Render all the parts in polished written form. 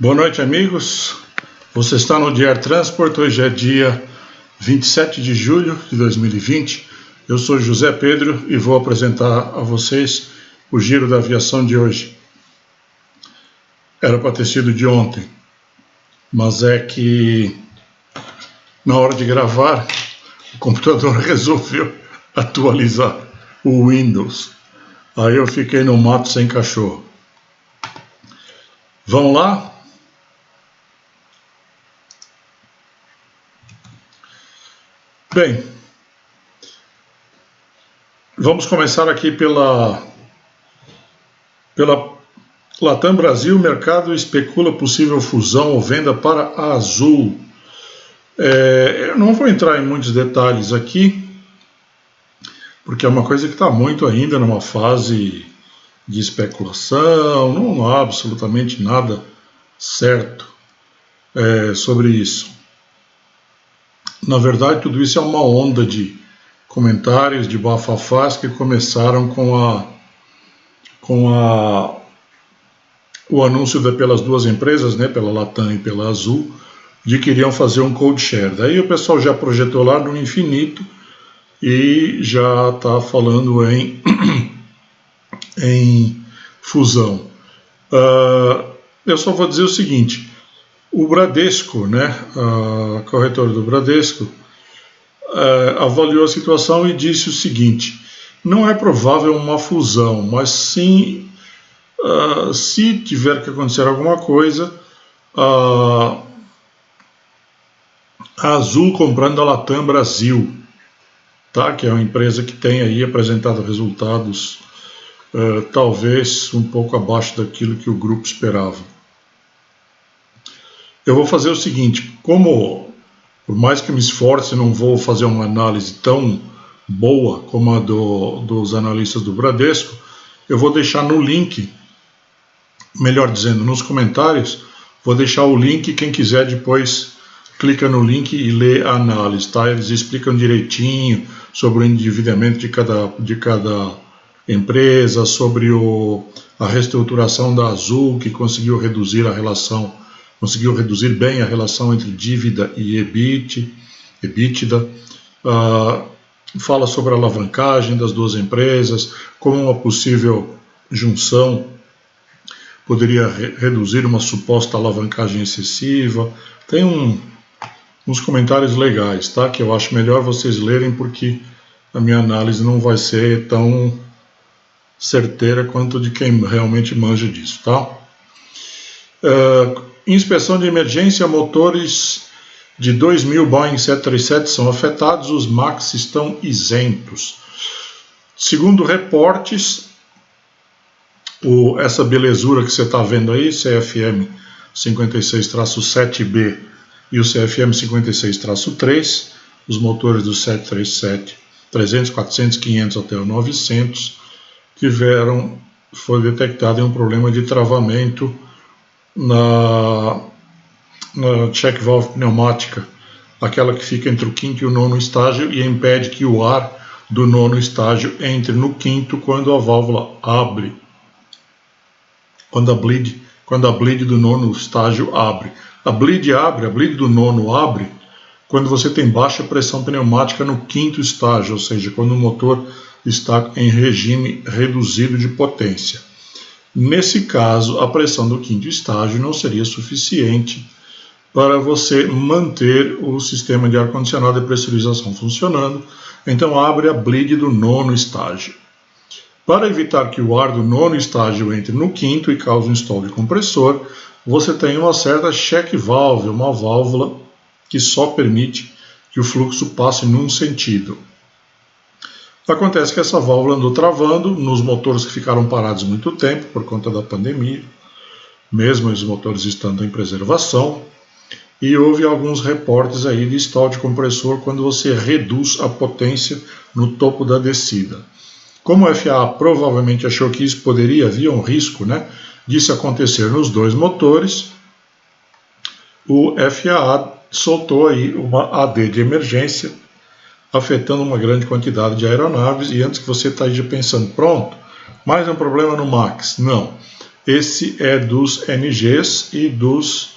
Boa noite, amigos. Você está no Diário Transport. Hoje é dia 27 de julho de 2020. Eu sou José Pedro e vou apresentar a vocês o giro da aviação de hoje. Era para ter sido de ontem, mas é que na hora de gravar o computador resolveu atualizar o Windows. Aí eu fiquei no mato sem cachorro. Vamos lá? Bem, vamos começar aqui pela Latam Brasil. O mercado especula possível fusão ou venda para a Azul. Eu não vou entrar em muitos detalhes aqui, porque é uma coisa que está muito ainda numa fase de especulação, não há absolutamente nada certo sobre isso. Na verdade, tudo isso é uma onda de comentários, de bafafás que começaram com o anúncio pelas duas empresas, né, pela Latam e pela Azul, de que iriam fazer um code share. Daí o pessoal já projetou lá no infinito e já está falando em fusão. Eu só vou dizer o seguinte: o Bradesco, né, a corretora do Bradesco, avaliou a situação e disse o seguinte: não é provável uma fusão, mas sim, se tiver que acontecer alguma coisa, a Azul comprando a Latam Brasil, tá? Que é uma empresa que tem aí apresentado resultados talvez um pouco abaixo daquilo que o grupo esperava. Eu vou fazer o seguinte: como, por mais que eu me esforce, não vou fazer uma análise tão boa como a dos analistas do Bradesco, eu vou deixar no link, melhor dizendo, nos comentários, vou deixar o link. Quem quiser depois clica no link e lê a análise, tá? Eles explicam direitinho sobre o endividamento de cada empresa, sobre a reestruturação da Azul, que conseguiu reduzir bem a relação entre dívida e EBITDA. Fala sobre a alavancagem das duas empresas, como uma possível junção poderia reduzir uma suposta alavancagem excessiva. Tem uns comentários legais, tá? Que eu acho melhor vocês lerem, porque a minha análise não vai ser tão certeira quanto de quem realmente manja disso, tá? Inspeção de emergência: motores de 2.000 Boeing 737 são afetados, os MAX estão isentos. Segundo reportes, essa belezura que você está vendo aí, CFM 56-7B e o CFM 56-3, os motores do 737, 300, 400, 500 até o 900, foi detectado um problema de travamento na check valve pneumática, aquela que fica entre o quinto e o nono estágio e impede que o ar do nono estágio entre no quinto quando a válvula abre, quando a bleed do nono estágio abre. A bleed do nono abre quando você tem baixa pressão pneumática no quinto estágio, ou seja, quando o motor está em regime reduzido de potência. Nesse caso, a pressão do quinto estágio não seria suficiente para você manter o sistema de ar-condicionado e pressurização funcionando, então abre a bleed do nono estágio. Para evitar que o ar do nono estágio entre no quinto e cause um stall de compressor, você tem uma certa check valve, uma válvula que só permite que o fluxo passe num sentido. Acontece que essa válvula andou travando nos motores que ficaram parados muito tempo por conta da pandemia, mesmo os motores estando em preservação, e houve alguns reportes aí de stall de compressor quando você reduz a potência no topo da descida. Como o FAA provavelmente achou que isso havia um risco, né, disso acontecer nos dois motores, o FAA soltou aí uma AD de emergência, afetando uma grande quantidade de aeronaves. E antes que você esteja pensando, pronto, mais um problema no MAX. Não. Esse é dos NGs e dos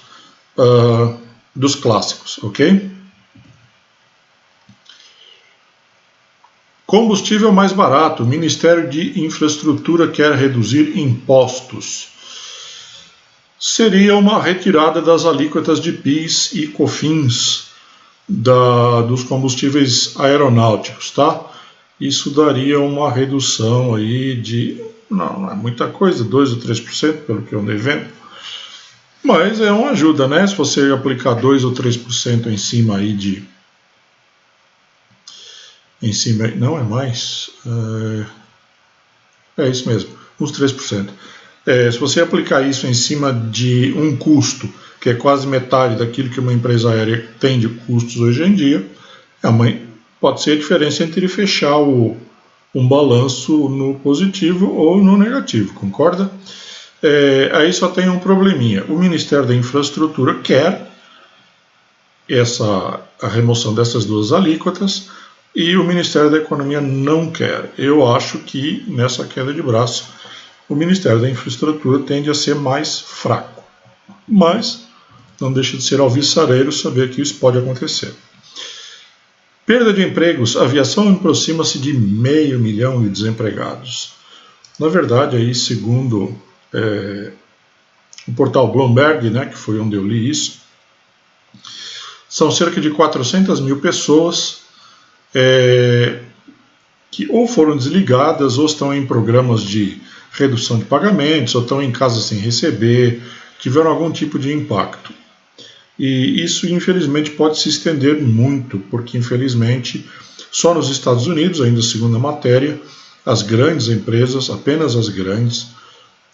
clássicos, ok? Combustível mais barato. O Ministério de Infraestrutura quer reduzir impostos. Seria uma retirada das alíquotas de PIS e COFINS dos combustíveis aeronáuticos, tá? Isso daria uma redução aí de, não é muita coisa, 2 ou 3%, pelo que eu andei vendo, mas é uma ajuda, né? Se você aplicar 2 ou 3% em cima aí não é mais, é isso mesmo, uns 3%. Se você aplicar isso em cima de um custo, que é quase metade daquilo que uma empresa aérea tem de custos hoje em dia, pode ser a diferença entre fechar um balanço no positivo ou no negativo, concorda? Aí só tem um probleminha. O Ministério da Infraestrutura quer a remoção dessas duas alíquotas e o Ministério da Economia não quer. Eu acho que nessa queda de braço o Ministério da Infraestrutura tende a ser mais fraco. Mas não deixa de ser alvissareiro saber que isso pode acontecer. Perda de empregos. A aviação aproxima-se de 500 mil de desempregados. Na verdade, aí, segundo o portal Bloomberg, né, que foi onde eu li isso, são cerca de 400 mil pessoas que ou foram desligadas ou estão em programas de redução de pagamentos, ou estão em casa sem receber, tiveram algum tipo de impacto. E isso, infelizmente, pode se estender muito, porque, infelizmente, só nos Estados Unidos, ainda segundo a matéria, as grandes empresas, apenas as grandes,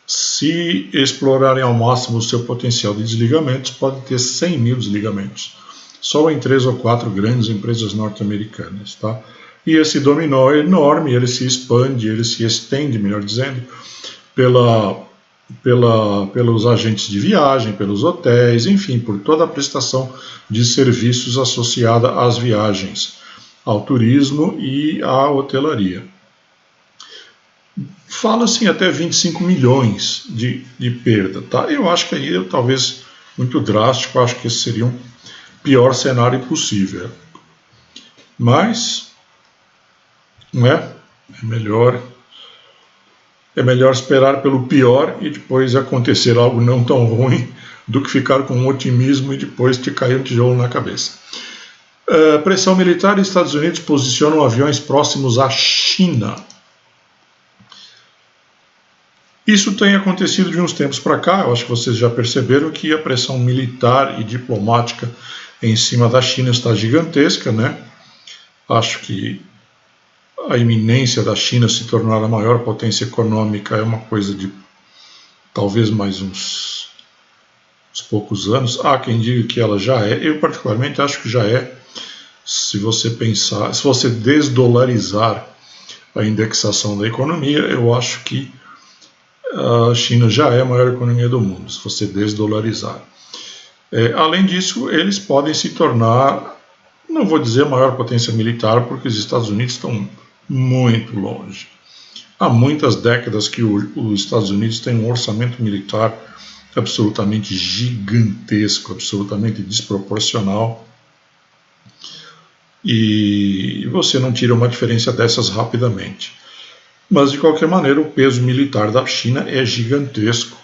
se explorarem ao máximo o seu potencial de desligamentos, pode ter 100 mil desligamentos, só em 3 ou 4 grandes empresas norte-americanas, tá? E esse dominó é enorme, ele se expande, ele se estende, melhor dizendo, pelos agentes de viagem, pelos hotéis, enfim, por toda a prestação de serviços associada às viagens, ao turismo e à hotelaria. Fala-se em até 25 milhões de perda, tá? Eu acho que aí talvez muito drástico, acho que esse seria um pior cenário possível. Mas, não é? É melhor esperar pelo pior e depois acontecer algo não tão ruim do que ficar com otimismo e depois te cair um tijolo na cabeça. Pressão militar. Estados Unidos posicionam aviões próximos à China. Isso tem acontecido de uns tempos para cá. Eu acho que vocês já perceberam que a pressão militar e diplomática em cima da China está gigantesca, né? Acho que a iminência da China se tornar a maior potência econômica é uma coisa de talvez mais uns poucos anos. Há quem diga que ela já é. Eu particularmente acho que já é. Se você desdolarizar a indexação da economia, eu acho que a China já é a maior economia do mundo, se você desdolarizar. Além disso, eles podem se tornar, não vou dizer a maior potência militar, porque os Estados Unidos estão muito longe. Há muitas décadas que os Estados Unidos têm um orçamento militar absolutamente gigantesco, absolutamente desproporcional, e você não tira uma diferença dessas rapidamente. Mas, de qualquer maneira, o peso militar da China é gigantesco.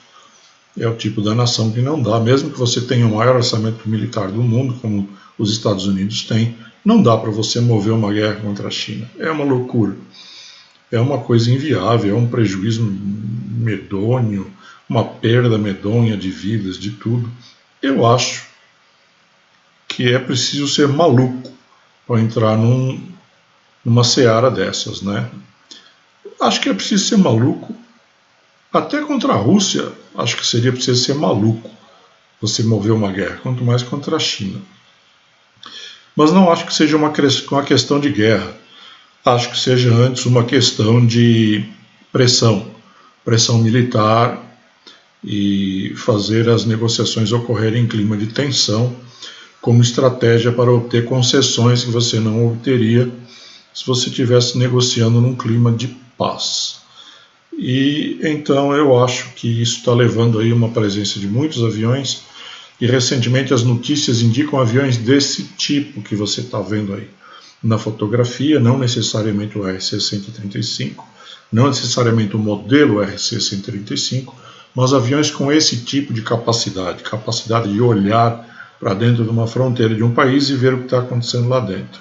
É o tipo da nação que não dá, mesmo que você tenha o maior orçamento militar do mundo, como os Estados Unidos têm, não dá para você mover uma guerra contra a China. É uma loucura. É uma coisa inviável, é um prejuízo medonho, uma perda medonha de vidas, de tudo. Eu acho que é preciso ser maluco para entrar numa seara dessas, né? Acho que é preciso ser maluco. Até contra a Rússia, acho que seria preciso ser maluco você mover uma guerra, quanto mais contra a China. Mas não acho que seja uma questão de guerra. Acho que seja antes uma questão de pressão militar e fazer as negociações ocorrerem em clima de tensão, como estratégia para obter concessões que você não obteria se você estivesse negociando num clima de paz. E então eu acho que isso está levando aí uma presença de muitos aviões, e recentemente as notícias indicam aviões desse tipo que você está vendo aí na fotografia, não necessariamente o RC-135, não necessariamente o modelo RC-135, mas aviões com esse tipo de capacidade de olhar para dentro de uma fronteira de um país e ver o que está acontecendo lá dentro.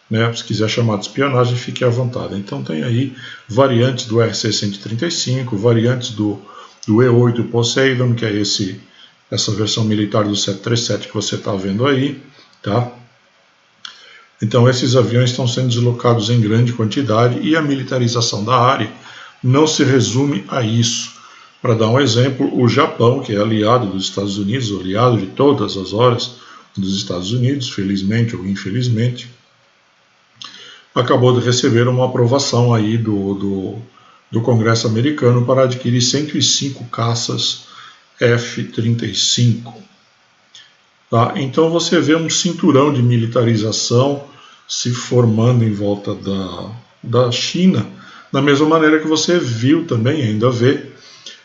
Né? Se quiser chamar de espionagem, fique à vontade. Então tem aí variantes do RC-135, variantes do E-8 Poseidon, que é essa versão militar do 737 que você está vendo aí, tá? Então esses aviões estão sendo deslocados em grande quantidade e a militarização da área não se resume a isso. Para dar um exemplo, o Japão, que é aliado dos Estados Unidos, aliado de todas as horas dos Estados Unidos, felizmente ou infelizmente, acabou de receber uma aprovação aí do Congresso americano para adquirir 105 caças F-35. Tá? Então você vê um cinturão de militarização se formando em volta da China, da mesma maneira que você viu também, ainda vê,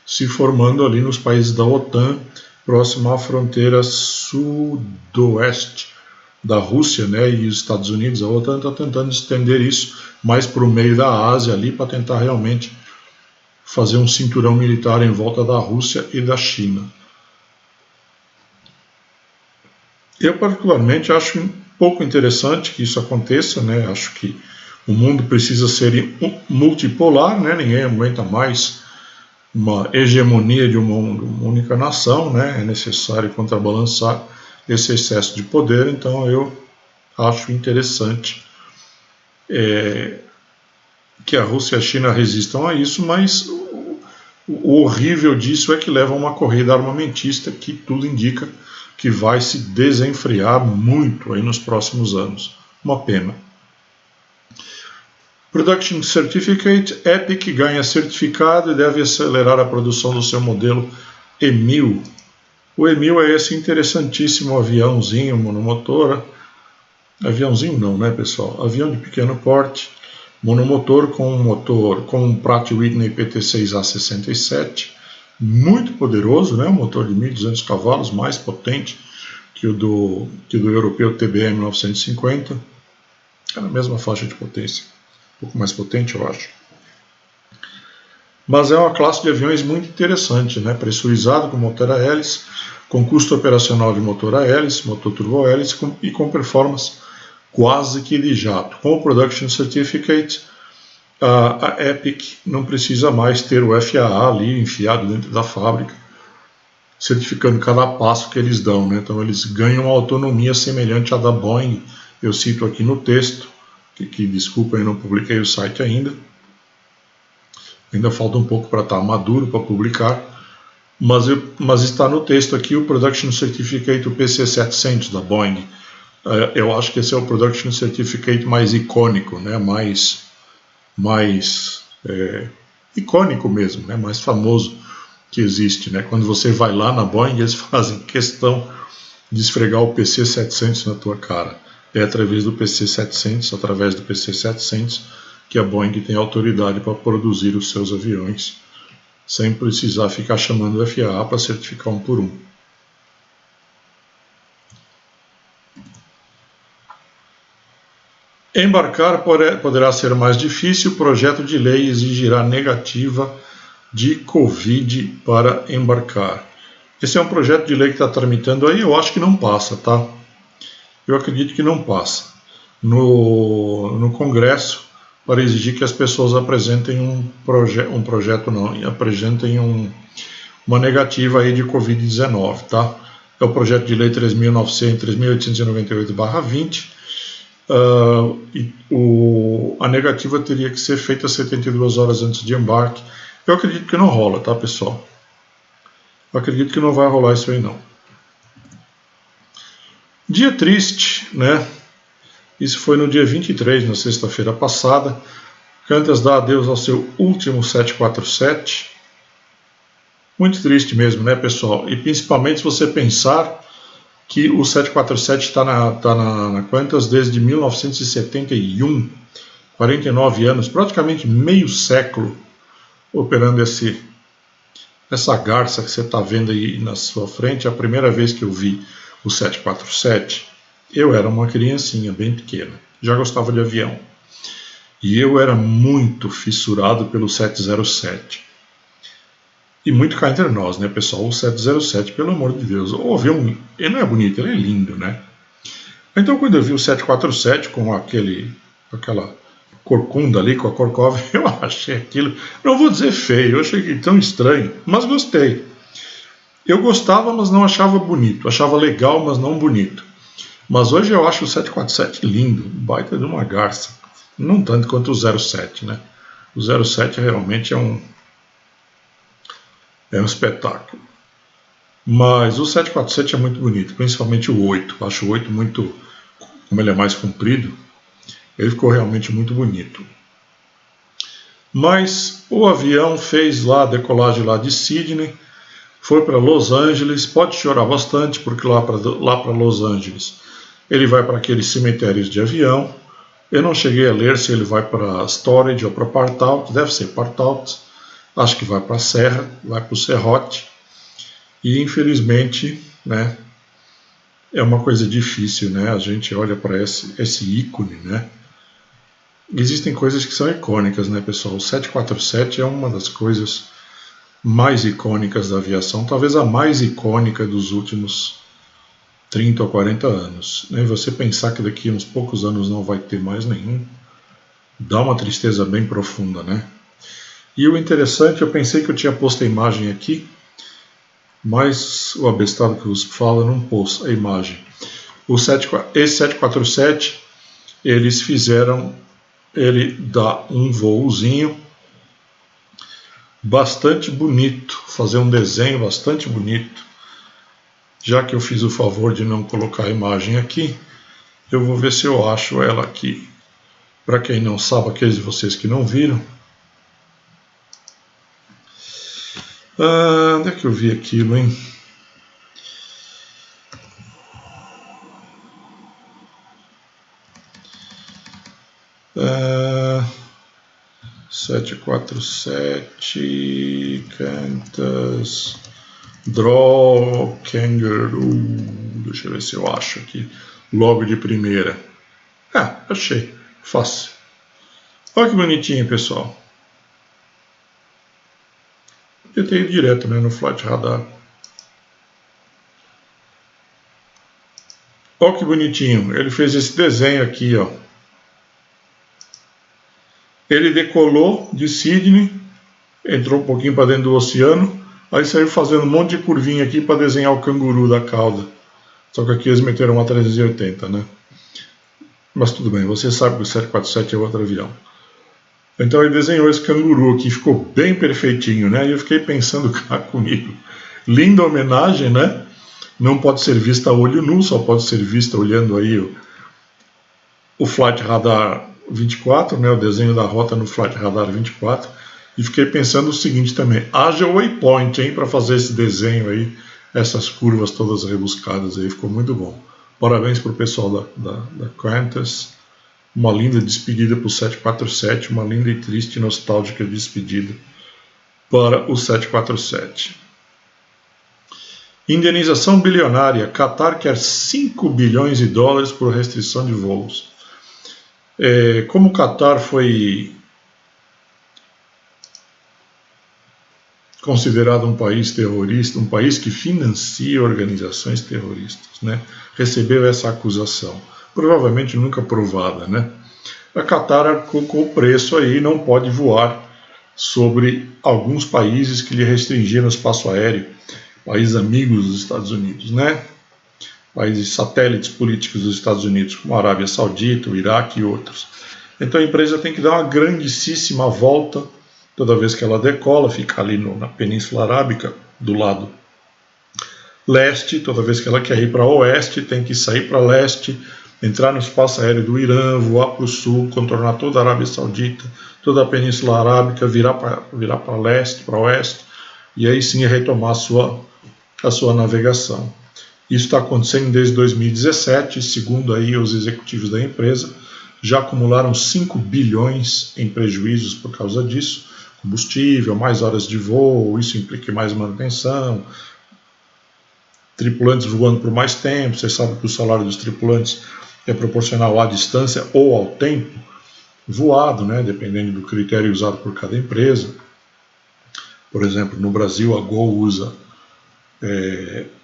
se formando ali nos países da OTAN, próximo à fronteira sudoeste da Rússia, né, e os Estados Unidos. A OTAN está tentando estender isso mais para o meio da Ásia ali, para tentar realmente fazer um cinturão militar em volta da Rússia e da China. Eu particularmente acho um pouco interessante que isso aconteça, né? Acho que o mundo precisa ser multipolar, né? Ninguém aguenta mais uma hegemonia de uma única nação, né? É necessário contrabalançar esse excesso de poder, então eu acho interessante que a Rússia e a China resistam a isso, mas o horrível disso é que leva a uma corrida armamentista que tudo indica que vai se desenfrear muito aí nos próximos anos. Uma pena. Production Certificate, Epic ganha certificado e deve acelerar a produção do seu modelo E-1000. O E-1000 é esse interessantíssimo aviãozinho monomotor. Aviãozinho não, né, pessoal? Avião de pequeno porte, monomotor com um Pratt Whitney PT6A67, muito poderoso, né? Um motor de 1.200 cavalos, mais potente que o do europeu TBM 950, é na mesma faixa de potência, um pouco mais potente, eu acho. Mas é uma classe de aviões muito interessante, né? Pressurizado com motor a hélice, com custo operacional de motor a hélice, motor turbo-hélice e com performance quase que de jato. Com o Production Certificate, a Epic não precisa mais ter o FAA ali enfiado dentro da fábrica, certificando cada passo que eles dão, né? Então eles ganham uma autonomia semelhante à da Boeing. Eu cito aqui no texto, que desculpa, eu não publiquei o site ainda. Ainda falta um pouco para estar maduro para publicar, mas está no texto aqui o Production Certificate, o PC-700 da Boeing. Eu acho que esse é o Production Certificate mais icônico, né? mais icônico mesmo, né? Mais famoso que existe, né? Quando você vai lá na Boeing, eles fazem questão de esfregar o PC-700 na tua cara. É através do PC-700 que a Boeing tem autoridade para produzir os seus aviões, sem precisar ficar chamando o FAA para certificar um por um. Embarcar poderá ser mais difícil. O projeto de lei exigirá negativa de Covid para embarcar. Esse é um projeto de lei que está tramitando aí. Eu acho que não passa, tá? Eu acredito que não passa no Congresso, para exigir que as pessoas apresentem apresentem uma negativa aí de Covid-19, tá? É o projeto de lei 3.898/20. A negativa teria que ser feita 72 horas antes de embarque. Eu acredito que não rola, tá, pessoal? Eu acredito que não vai rolar isso aí, não. Dia triste, né? Isso foi no dia 23, na sexta-feira passada. Qantas dá adeus ao seu último 747. Muito triste mesmo, né, pessoal? E principalmente se você pensar que o 747 está na Qantas desde 1971, 49 anos, praticamente meio século operando essa garça que você está vendo aí na sua frente. A primeira vez que eu vi o 747, eu era uma criancinha bem pequena, já gostava de avião. E eu era muito fissurado pelo 707. E muito cá entre nós, né, pessoal? O 707, pelo amor de Deus, o avião, ele não é bonito, ele é lindo, né? Então, quando eu vi o 747 com aquela corcunda ali, com a Korkov, eu achei aquilo, não vou dizer feio, eu achei tão estranho, mas gostei. Eu gostava, mas não achava bonito, achava legal, mas não bonito. Mas hoje eu acho o 747 lindo, baita de uma garça. Não tanto quanto o 07, né? O 07 realmente é um espetáculo. Mas o 747 é muito bonito, principalmente o 8. Eu acho o 8 muito, como ele é mais comprido, ele ficou realmente muito bonito. Mas o avião fez lá a decolagem lá de Sydney, foi para Los Angeles. Pode chorar bastante, porque lá para Los Angeles ele vai para aqueles cemitérios de avião. Eu não cheguei a ler se ele vai para Storage ou para Partout, deve ser Partout. Acho que vai para a Serra, vai para o Serrote. E infelizmente, né, é uma coisa difícil, né? A gente olha para esse ícone, né? Existem coisas que são icônicas, né, pessoal? O 747 é uma das coisas mais icônicas da aviação, talvez a mais icônica dos últimos 30 ou 40 anos. Né? Você pensar que daqui a uns poucos anos não vai ter mais nenhum, dá uma tristeza bem profunda, né? E o interessante, eu pensei que eu tinha posto a imagem aqui, mas o abestado que vos fala não pôs a imagem. Esse 747, eles fizeram ele dar um voozinho bastante bonito, fazer um desenho bastante bonito. Já que eu fiz o favor de não colocar a imagem aqui, eu vou ver se eu acho ela aqui. Para quem não sabe, aqueles de vocês que não viram. Onde é que eu vi aquilo, hein? Uh, 747 Qantas Draw Kangaroo. Deixa eu ver se eu acho aqui logo de primeira. Achei. Fácil. Olha que bonitinho, pessoal. Eu tenho direto, né, no Flight Radar. Olha que bonitinho. Ele fez esse desenho aqui, ó. Ele decolou de Sydney, entrou um pouquinho para dentro do oceano, aí saiu fazendo um monte de curvinha aqui para desenhar o canguru da cauda. Só que aqui eles meteram uma 380, né? Mas tudo bem, você sabe que o 747 é outro avião. Então ele desenhou esse canguru aqui, ficou bem perfeitinho, né? E eu fiquei pensando cá comigo. Linda homenagem, né? Não pode ser vista a olho nu, só pode ser vista olhando aí o Flight Radar 24, né? O desenho da rota no Flight Radar 24. E fiquei pensando o seguinte também, haja waypoint, hein, para fazer esse desenho aí, essas curvas todas rebuscadas aí, ficou muito bom. Parabéns para o pessoal da Qantas, uma linda despedida para o 747, uma linda e triste e nostálgica despedida para o 747. Indenização bilionária, Qatar quer 5 bilhões de dólares por restrição de voos. Como o Qatar foi considerado um país terrorista, um país que financia organizações terroristas, né? Recebeu essa acusação, provavelmente nunca provada, né? A Qatar arcou com o preço aí, não pode voar sobre alguns países que lhe restringiram o espaço aéreo, países amigos dos Estados Unidos, né? Países satélites políticos dos Estados Unidos, como a Arábia Saudita, o Iraque e outros. Então a empresa tem que dar uma grandíssima volta toda vez que ela decola, fica ali na Península Arábica, do lado leste. Toda vez que ela quer ir para oeste, tem que sair para leste, entrar no espaço aéreo do Irã, voar para o sul, contornar toda a Arábia Saudita, toda a Península Arábica, virar para leste, para oeste, e aí sim retomar a sua navegação. Isso está acontecendo desde 2017, segundo aí os executivos da empresa, já acumularam 5 bilhões em prejuízos por causa disso, combustível, mais horas de voo, isso implica mais manutenção, tripulantes voando por mais tempo. Você sabe que o salário dos tripulantes é proporcional à distância ou ao tempo voado, né, dependendo do critério usado por cada empresa. Por exemplo, no Brasil a Gol usa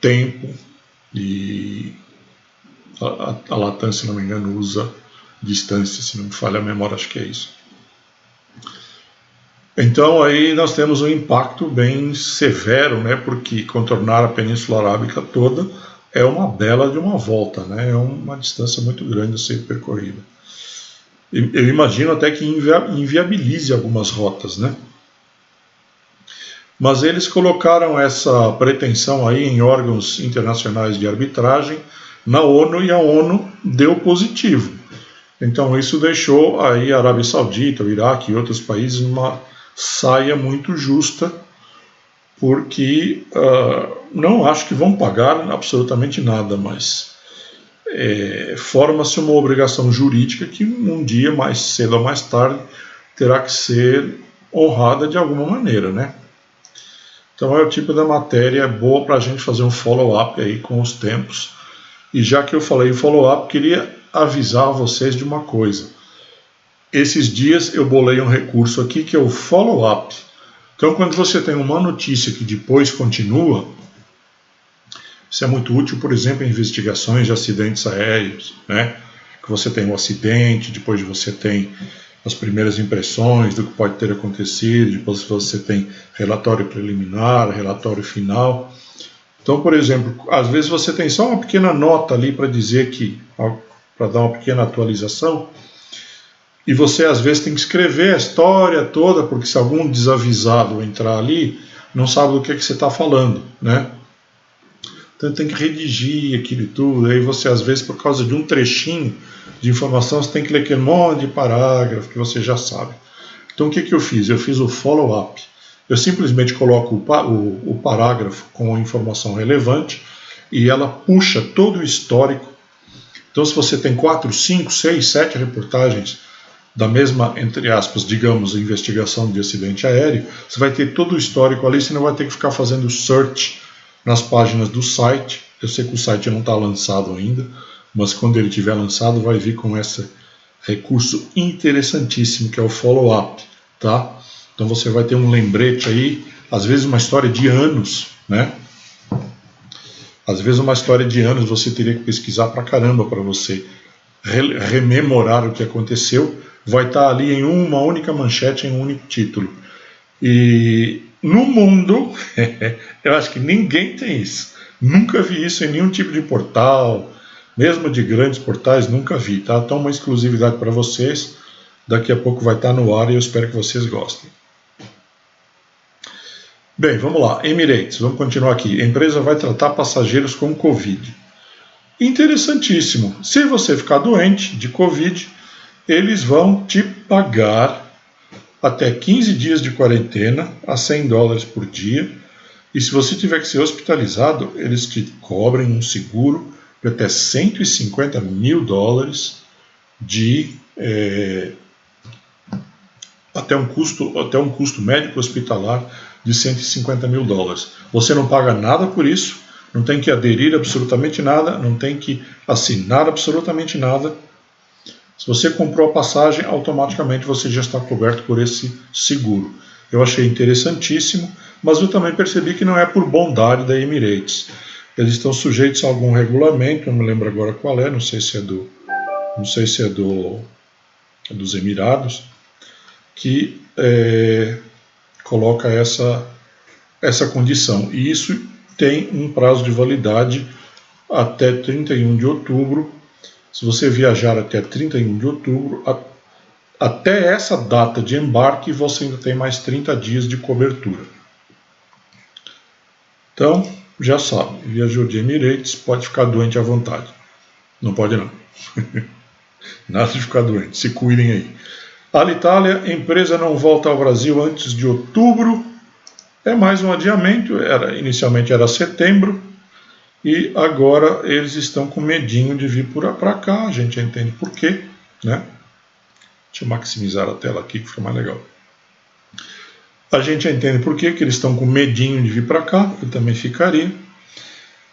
tempo e a Latam, se não me engano, usa distância, se não me falha a memória, acho que é isso. Então aí nós temos um impacto bem severo, né, porque contornar a Península Arábica toda é uma bela de uma volta, né, é uma distância muito grande a ser percorrida. Eu imagino até que inviabilize algumas rotas, né? Mas eles colocaram essa pretensão aí em órgãos internacionais de arbitragem na ONU e a ONU deu positivo. Então isso deixou aí a Arábia Saudita, o Iraque e outros países numa saia muito justa, porque não acho que vão pagar absolutamente nada, mas forma-se uma obrigação jurídica que um dia, mais cedo ou mais tarde, terá que ser honrada de alguma maneira, né? Então é o tipo da matéria boa para a gente fazer um follow-up aí com os tempos. E já que eu falei em follow-up, queria avisar vocês de uma coisa. Esses dias eu bolei um recurso aqui que é o follow-up. Então quando você tem uma notícia que depois continua, isso é muito útil, por exemplo, em investigações de acidentes aéreos, né? Que você tem um acidente, depois você tem as primeiras impressões do que pode ter acontecido, depois você tem relatório preliminar, relatório final. Então, por exemplo, às vezes você tem só uma pequena nota ali para dizer que, para dar uma pequena atualização, e você às vezes tem que escrever a história toda, porque se algum desavisado entrar ali, não sabe do que você está falando, né? Então tem que redigir aquilo e tudo, aí você às vezes por causa de um trechinho de informação você tem que ler aquele monte de parágrafo que você já sabe. Então o que eu fiz? Eu fiz o follow-up. Eu simplesmente coloco o parágrafo com a informação relevante e ela puxa todo o histórico. Então se você tem 4, 5, 6, 7 reportagens da mesma, entre aspas, digamos, investigação de acidente aéreo, você vai ter todo o histórico ali, você não vai ter que ficar fazendo search nas páginas do site. Eu sei que o site não está lançado ainda, mas quando ele estiver lançado vai vir com esse recurso interessantíssimo que é o follow-up, tá? Então você vai ter um lembrete aí, às vezes uma história de anos, né? Às vezes uma história de anos você teria que pesquisar pra caramba para você rememorar o que aconteceu, vai estar ali em uma única manchete, em um único título. E no mundo, eu acho que ninguém tem isso. Nunca vi isso em nenhum tipo de portal, mesmo de grandes portais, nunca vi, tá? Então uma exclusividade para vocês, daqui a pouco vai estar no ar e eu espero que vocês gostem. Bem, vamos lá, Emirates, vamos continuar aqui. A empresa vai tratar passageiros com Covid. Interessantíssimo. Se você ficar doente de Covid, eles vão te pagar até 15 dias de quarentena a $100 por dia. E se você tiver que ser hospitalizado, eles te cobrem um seguro de até $150 mil de até um custo médico hospitalar de $150 mil. Você não paga nada por isso, não tem que aderir absolutamente nada, não tem que assinar absolutamente nada. Se você comprou a passagem, automaticamente você já está coberto por esse seguro. Eu achei interessantíssimo, mas eu também percebi que não é por bondade da Emirates. Eles estão sujeitos a algum regulamento, não me lembro agora qual é, não sei se é dos Emirados, que coloca essa condição. E isso tem um prazo de validade até 31 de outubro. Se você viajar até 31 de outubro, até essa data de embarque, você ainda tem mais 30 dias de cobertura. Então, já sabe, viajou de Emirates, pode ficar doente à vontade. Não pode não. Nada de ficar doente, se cuidem aí. Alitalia, empresa não volta ao Brasil antes de outubro. É mais um adiamento, inicialmente era setembro. E agora eles estão com medinho de vir para cá, a gente já entende por quê, né? Deixa eu maximizar a tela aqui que fica mais legal. A gente entende por que eles estão com medinho de vir para cá, eu também ficaria.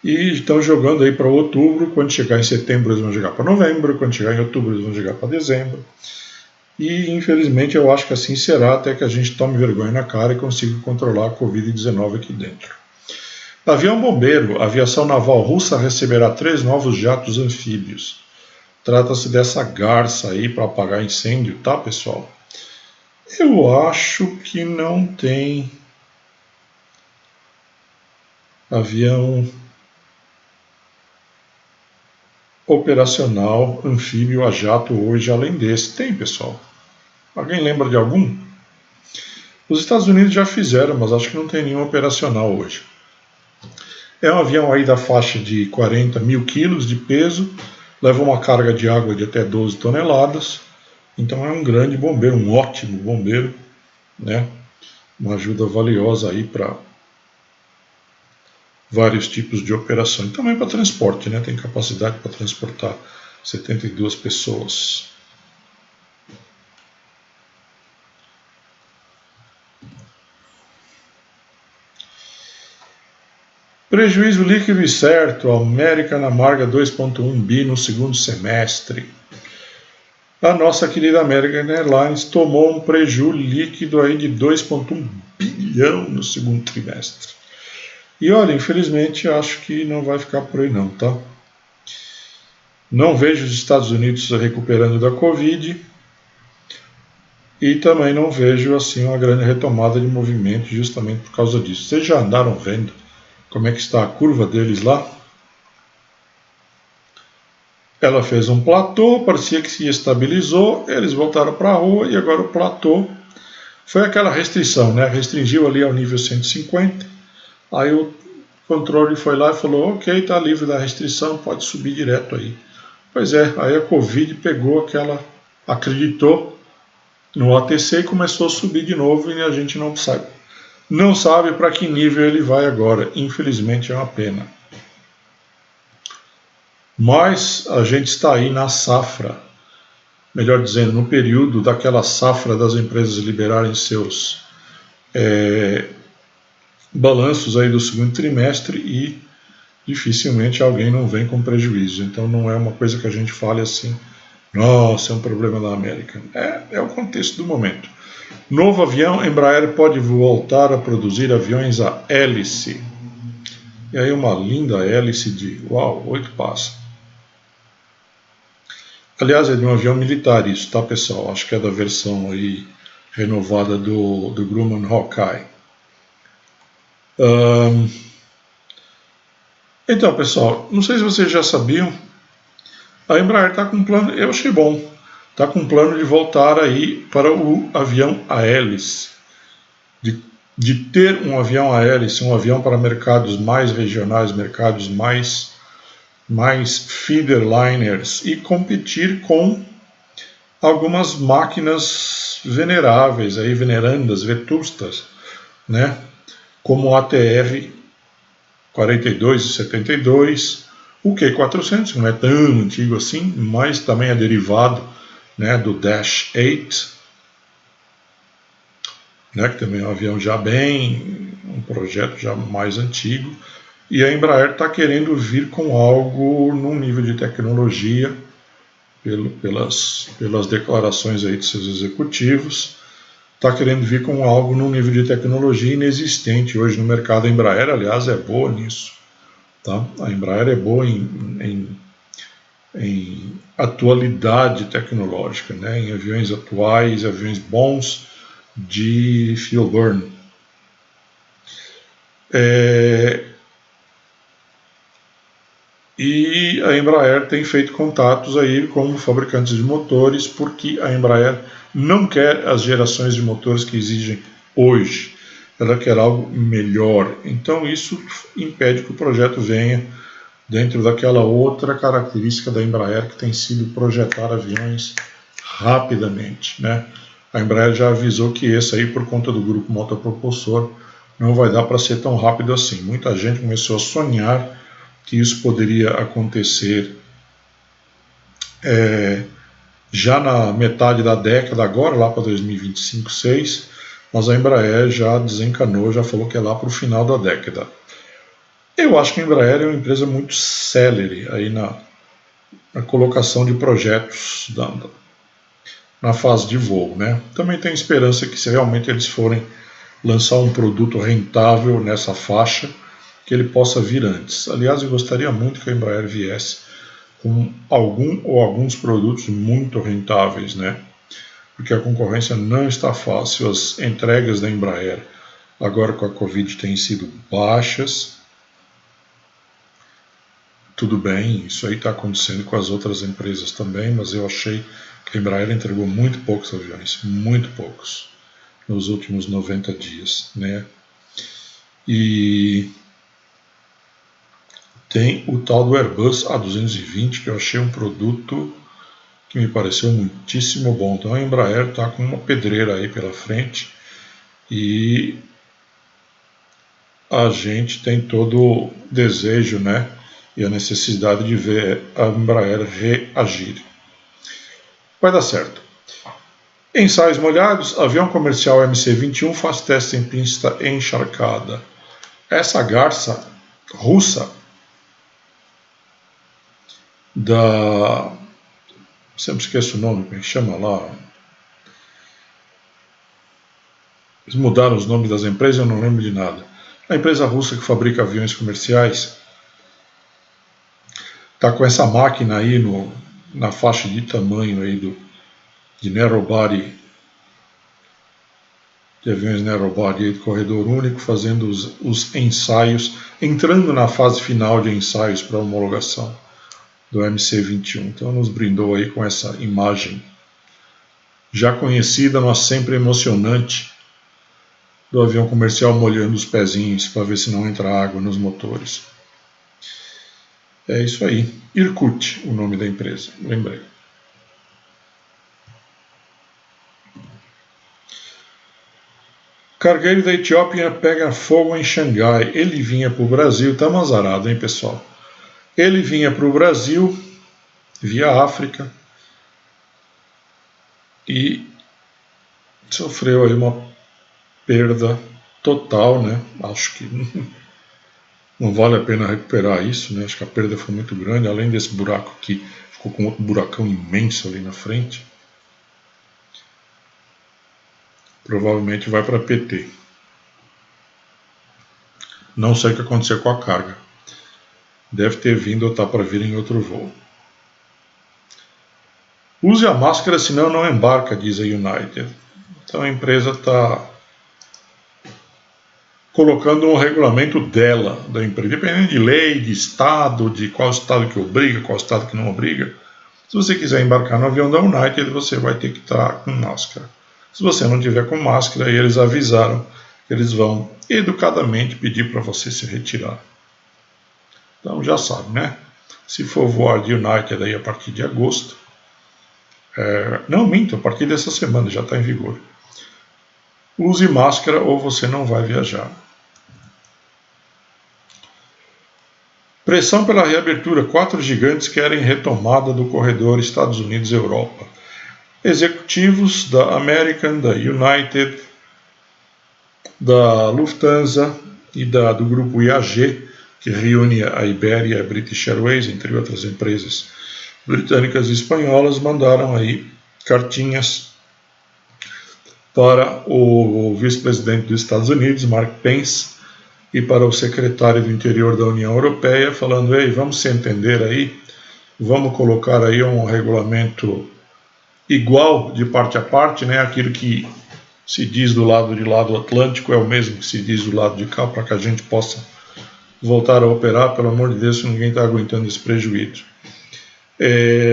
E estão jogando aí para outubro, quando chegar em setembro eles vão jogar para novembro, quando chegar em outubro eles vão jogar para dezembro. E infelizmente eu acho que assim será até que a gente tome vergonha na cara e consiga controlar a Covid-19 aqui dentro. Avião bombeiro, a aviação naval russa receberá 3 novos jatos anfíbios. Trata-se dessa garça aí para apagar incêndio, tá, pessoal? Eu acho que não tem avião operacional anfíbio a jato hoje além desse. Tem, pessoal? Alguém lembra de algum? Os Estados Unidos já fizeram, mas acho que não tem nenhum operacional hoje. É um avião aí da faixa de 40 mil quilos de peso, leva uma carga de água de até 12 toneladas, então é um grande bombeiro, um ótimo bombeiro, né? Uma ajuda valiosa aí para vários tipos de operação e também para transporte, né? Tem capacidade para transportar 72 pessoas. Prejuízo líquido e certo, American amarga 2,1 bi no segundo semestre. A nossa querida American Airlines tomou um prejuízo líquido aí de 2,1 bilhão no segundo trimestre. E olha, infelizmente acho que não vai ficar por aí não, tá? Não vejo os Estados Unidos se recuperando da Covid e também não vejo assim uma grande retomada de movimento justamente por causa disso. Vocês já andaram vendo como é que está a curva deles lá? Ela fez um platô, parecia que se estabilizou, eles voltaram para a rua e agora o platô foi aquela restrição, né? Restringiu ali ao nível 150, aí o controle foi lá e falou, ok, está livre da restrição, pode subir direto aí. Pois é, aí a Covid pegou aquela, acreditou no ATC e começou a subir de novo e a gente não sabe para que nível ele vai agora. Infelizmente é uma pena. Mas a gente está aí na safra, melhor dizendo, no período daquela safra das empresas liberarem seus balanços aí do segundo trimestre e dificilmente alguém não vem com prejuízo. Então não é uma coisa que a gente fale assim, nossa, é um problema da América. É o contexto do momento. Novo avião, Embraer pode voltar a produzir aviões a hélice. E aí uma linda hélice de, 8 passos. Aliás, é de um avião militar isso, tá, pessoal? Acho que é da versão aí renovada do Grumman Hawkeye. Então, pessoal, não sei se vocês já sabiam, a Embraer está com um plano, eu achei bom, está com um plano de voltar aí para o avião a hélice, de ter um avião a hélice, um avião para mercados mais regionais, mercados mais feeder liners e competir com algumas máquinas veneráveis, aí, venerandas, vetustas, né? Como o ATR 42 e 72, o Q400, que não é tão antigo assim, mas também é derivado, né, do Dash 8, né, que também é um avião já um projeto já mais antigo, e a Embraer está querendo vir com algo num nível de tecnologia, pelas declarações aí de seus executivos, está querendo vir com algo num nível de tecnologia inexistente hoje no mercado. A Embraer, aliás, é boa nisso. Tá? A Embraer é boa em atualidade tecnológica, né? Em aviões atuais, aviões bons de fuel burn. E a Embraer tem feito contatos aí com fabricantes de motores, porque a Embraer não quer as gerações de motores que exigem hoje. Ela quer algo melhor. Então isso impede que o projeto venha dentro daquela outra característica da Embraer que tem sido projetar aviões rapidamente, né? A Embraer já avisou que esse aí, por conta do grupo motopropulsor, não vai dar para ser tão rápido assim. Muita gente começou a sonhar que isso poderia acontecer já na metade da década, agora lá para 2025, 2026, mas a Embraer já desencanou, já falou que é lá para o final da década. Eu acho que a Embraer é uma empresa muito célere aí na colocação de projetos na fase de voo, né? Também tenho esperança que se realmente eles forem lançar um produto rentável nessa faixa, que ele possa vir antes. Aliás, eu gostaria muito que a Embraer viesse com algum ou alguns produtos muito rentáveis, né? Porque a concorrência não está fácil, as entregas da Embraer agora com a Covid têm sido baixas. Tudo bem, isso aí está acontecendo com as outras empresas também, mas eu achei que a Embraer entregou muito poucos aviões, muito poucos, nos últimos 90 dias, né? E tem o tal do Airbus A220, que eu achei um produto que me pareceu muitíssimo bom. Então a Embraer está com uma pedreira aí pela frente e a gente tem todo o desejo, né, e a necessidade de ver a Embraer reagir. Vai dar certo. Ensaios molhados, avião comercial MC-21 faz teste em pista encharcada. Essa garça russa da... sempre esqueço o nome, como é que chama lá? Eles mudaram os nomes das empresas, eu não lembro de nada. A empresa russa que fabrica aviões comerciais está com essa máquina aí na faixa de tamanho aí de narrow body, de aviões narrow body aí de corredor único, fazendo os ensaios, entrando na fase final de ensaios para homologação do MC-21. Então nos brindou aí com essa imagem já conhecida, mas sempre emocionante, do avião comercial molhando os pezinhos para ver se não entra água nos motores. É isso aí. Irkut, o nome da empresa, lembrei. Cargueiro da Etiópia pega fogo em Xangai. Ele vinha para o Brasil, tá mazarado, hein, pessoal? Ele vinha para o Brasil via África e sofreu aí uma perda total, né? Acho que não vale a pena recuperar isso, né? Acho que a perda foi muito grande, além desse buraco aqui, ficou com outro buracão imenso ali na frente. Provavelmente vai para PT. Não sei o que aconteceu com a carga. Deve ter vindo ou está para vir em outro voo. Use a máscara, senão não embarca, diz a United. Então a empresa está colocando um regulamento dela, da empresa, dependendo de lei, de estado, de qual estado que obriga, qual estado que não obriga. Se você quiser embarcar no avião da United, você vai ter que estar com máscara. Se você não tiver com máscara, eles avisaram que eles vão educadamente pedir para você se retirar. Então já sabe, né? Se for voar de United aí a partir de agosto, não minto, a partir dessa semana já está em vigor. Use máscara ou você não vai viajar. Pressão pela reabertura. 4 gigantes querem retomada do corredor Estados Unidos-Europa. Executivos da American, da United, da Lufthansa e do grupo IAG, que reúne a Iberia e a British Airways, entre outras empresas britânicas e espanholas, mandaram aí cartinhas para o vice-presidente dos Estados Unidos, Mark Pence, e para o secretário do Interior da União Europeia, falando: ei, vamos se entender aí, vamos colocar aí um regulamento igual de parte a parte, né? Aquilo que se diz do lado de lá do Atlântico é o mesmo que se diz do lado de cá, para que a gente possa voltar a operar. Pelo amor de Deus, ninguém está aguentando esse prejuízo.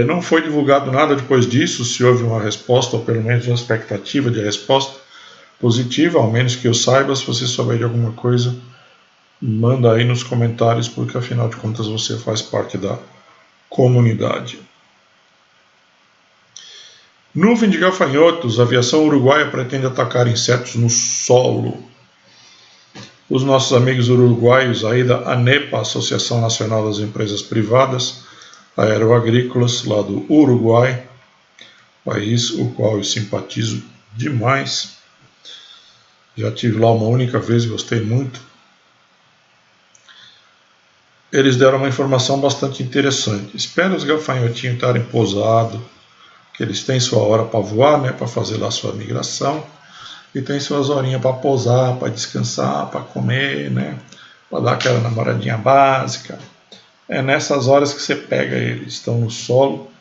Não foi divulgado nada depois disso, se houve uma resposta, ou pelo menos uma expectativa de resposta positiva, ao menos que eu saiba. Se você souber de alguma coisa, manda aí nos comentários, porque afinal de contas você faz parte da comunidade. Nuvem de gafanhotos, a aviação uruguaia pretende atacar insetos no solo. Os nossos amigos uruguaios aí da ANEPA, Associação Nacional das Empresas Privadas Aeroagrícolas, lá do Uruguai, país o qual eu simpatizo demais, Já tive lá uma única vez, gostei muito. Eles deram uma informação bastante interessante. Espera os gafanhotinhos estarem pousados, que eles têm sua hora para voar, né, para fazer lá sua migração, e tem suas horinhas para pousar, para descansar, para comer, né, para dar aquela namoradinha básica. É nessas horas que você pega eles, estão no solo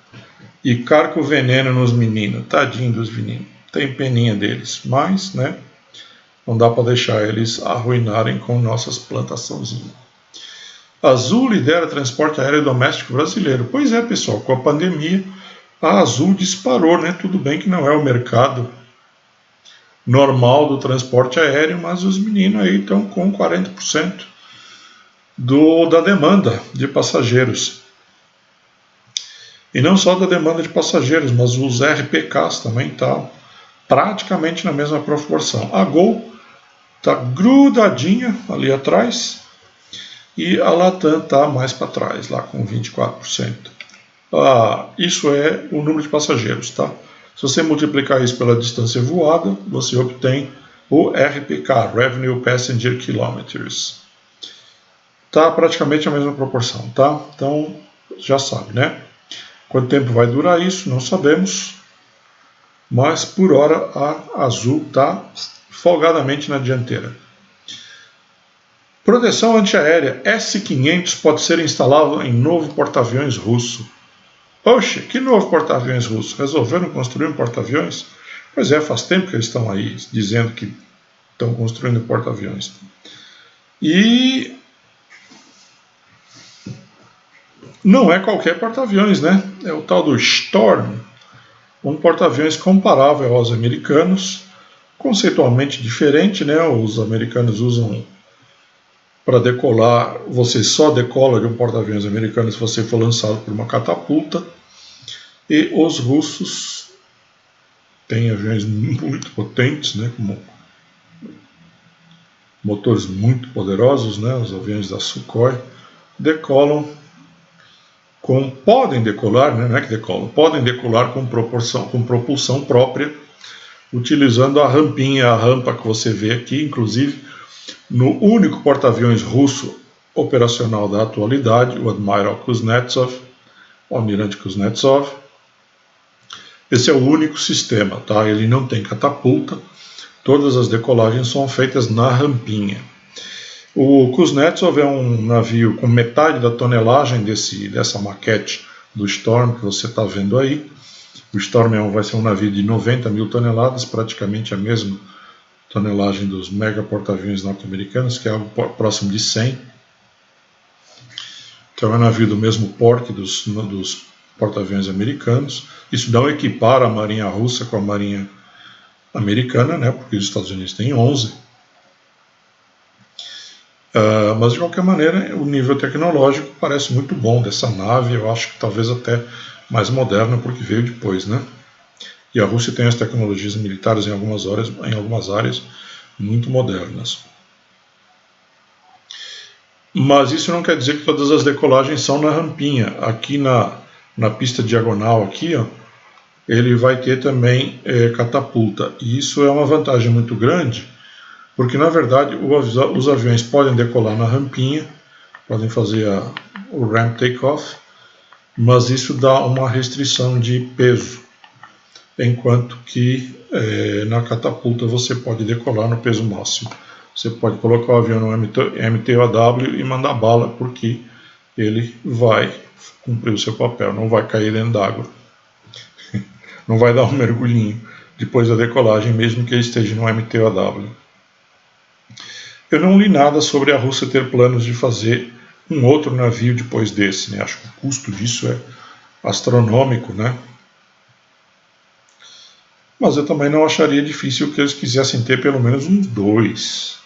e carca o veneno nos meninos, tadinho dos meninos. Tem peninha deles, mas, né, não dá para deixar eles arruinarem com nossas plantaçãozinhas. Azul lidera transporte aéreo doméstico brasileiro. Pois é, pessoal, com a pandemia, a Azul disparou, né? Tudo bem que não é o mercado normal do transporte aéreo, mas os meninos aí estão com 40% da demanda de passageiros. E não só da demanda de passageiros, mas os RPKs também estão praticamente na mesma proporção. A Gol está grudadinha ali atrás e a Latam está mais para trás, lá com 24%. Isso é o número de passageiros, tá? Se você multiplicar isso pela distância voada, você obtém o RPK, Revenue Passenger Kilometers. Tá praticamente a mesma proporção, tá? Então, já sabe, né? Quanto tempo vai durar isso, não sabemos. Mas, por hora, a Azul está folgadamente na dianteira. Proteção antiaérea S-500 pode ser instalado em novo porta-aviões russo. Oxe, que novo porta-aviões russo? Resolveram construir um porta-aviões? Pois é, faz tempo que eles estão aí dizendo que estão construindo porta-aviões. E não é qualquer porta-aviões, né? É o tal do Storm, um porta-aviões comparável aos americanos, conceitualmente diferente, né? Os americanos usam para decolar, você só decola de um porta-aviões americano se você for lançado por uma catapulta. E os russos têm aviões muito potentes, né, com motores muito poderosos, né, os aviões da Sukhoi, podem decolar, né, não é que decolam, podem decolar com propulsão própria, utilizando a rampa que você vê aqui, inclusive no único porta-aviões russo operacional da atualidade, o Admiral Kuznetsov, o Almirante Kuznetsov. Esse é o único sistema, tá? Ele não tem catapulta, todas as decolagens são feitas na rampinha. O Kuznetsov é um navio com metade da tonelagem dessa maquete do Storm que você está vendo aí. O Storm vai ser um navio de 90 mil toneladas, praticamente a mesma tonelagem dos mega porta-aviões norte-americanos, que é algo próximo de 100. Então é um navio do mesmo porte dos porta-aviões americanos. Isso não equipara a marinha russa com a marinha americana, né, porque os Estados Unidos têm 11. Mas de qualquer maneira, o nível tecnológico parece muito bom dessa nave. Eu acho que talvez até mais moderna, porque veio depois, né? E a Rússia tem as tecnologias militares em algumas áreas muito modernas. Mas isso não quer dizer que todas as decolagens são na rampinha. Aqui na pista diagonal, aqui, ó, ele vai ter também catapulta. E isso é uma vantagem muito grande, porque na verdade os aviões podem decolar na rampinha, podem fazer o ramp takeoff, mas isso dá uma restrição de peso, enquanto que na catapulta você pode decolar no peso máximo. Você pode colocar o avião no MTOW e mandar bala, porque ele vai cumprir o seu papel, não vai cair dentro d'água. Não vai dar um mergulhinho depois da decolagem, mesmo que ele esteja no MTOW. Eu não li nada sobre a Rússia ter planos de fazer um outro navio depois desse, né? Acho que o custo disso é astronômico, né? Mas eu também não acharia difícil que eles quisessem ter pelo menos uns 2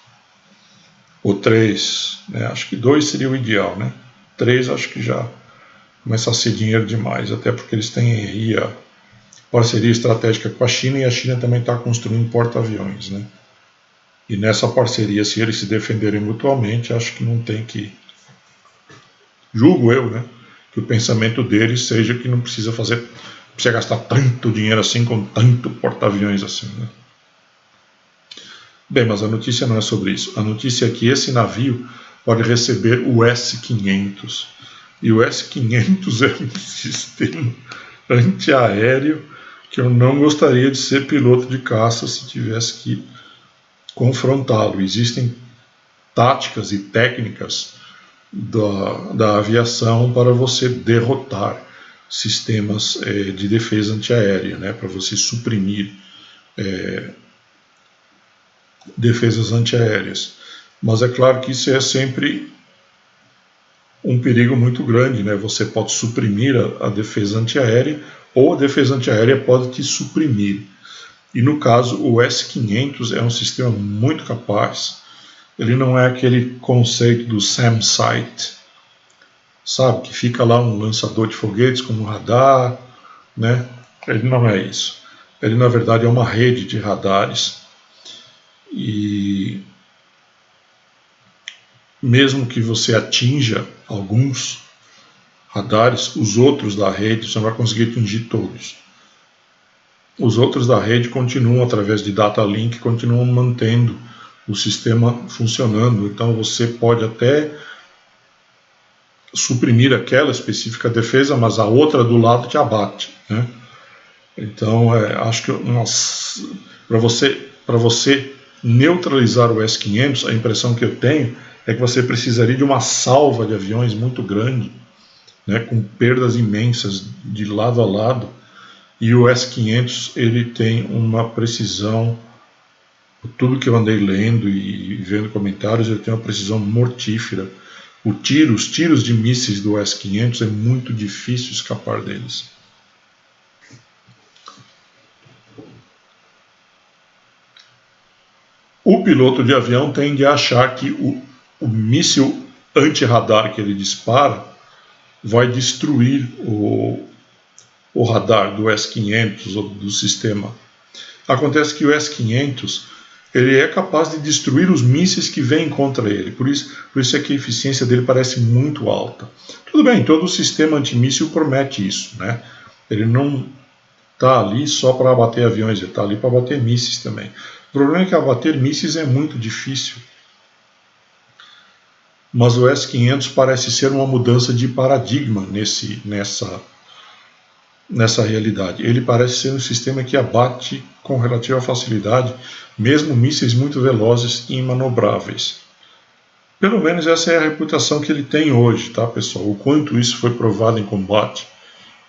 ou 3, né? Acho que 2 seria o ideal, né? 3 acho que já começa a ser dinheiro demais, até porque eles têm aí a parceria estratégica com a China, e a China também está construindo porta-aviões, né? E nessa parceria, se eles se defenderem mutuamente, acho que não tem que... Julgo eu, né? Que o pensamento deles seja que não precisa gastar tanto dinheiro assim com tanto porta-aviões assim, né? Bem, mas a notícia não é sobre isso. A notícia é que esse navio pode receber o S-500. E o S-500 é um sistema antiaéreo que eu não gostaria de ser piloto de caça se tivesse que confrontá-lo. Existem táticas e técnicas da aviação para você derrotar sistemas de defesa antiaérea, né, para você suprimir defesas antiaéreas. Mas é claro que isso é sempre um perigo muito grande, né? Você pode suprimir a defesa antiaérea ou a defesa antiaérea pode te suprimir. E no caso, o S-500 é um sistema muito capaz. Ele não é aquele conceito do SAM Site, sabe? Que fica lá um lançador de foguetes com um radar, né? Ele não é isso. Ele, na verdade, é uma rede de radares. E mesmo que você atinja alguns radares, os outros da rede, você não vai conseguir atingir todos. Os outros da rede continuam, através de data link, continuam mantendo o sistema funcionando. Então você pode até suprimir aquela específica defesa, mas a outra do lado te abate, né? Então acho que para você neutralizar o S-500, a impressão que eu tenho é que você precisaria de uma salva de aviões muito grande, né, com perdas imensas de lado a lado. E o S-500 ele tem uma precisão, tudo que eu andei lendo e vendo comentários, ele tem uma precisão mortífera. Os tiros de mísseis do S-500 é muito difícil escapar deles. O piloto de avião tende a achar que o míssil anti-radar que ele dispara vai destruir o radar do S-500 ou do sistema. Acontece que o S-500 ele é capaz de destruir os mísseis que vêm contra ele, por isso é que a eficiência dele parece muito alta. Tudo bem, todo o sistema antimíssil promete isso, né? Ele não está ali só para abater aviões, ele está ali para abater mísseis também. O problema é que abater mísseis é muito difícil. Mas o S-500 parece ser uma mudança de paradigma nessa realidade. Ele parece ser um sistema que abate com relativa facilidade, mesmo mísseis muito velozes e imanobráveis. Pelo menos essa é a reputação que ele tem hoje, tá, pessoal? O quanto isso foi provado em combate,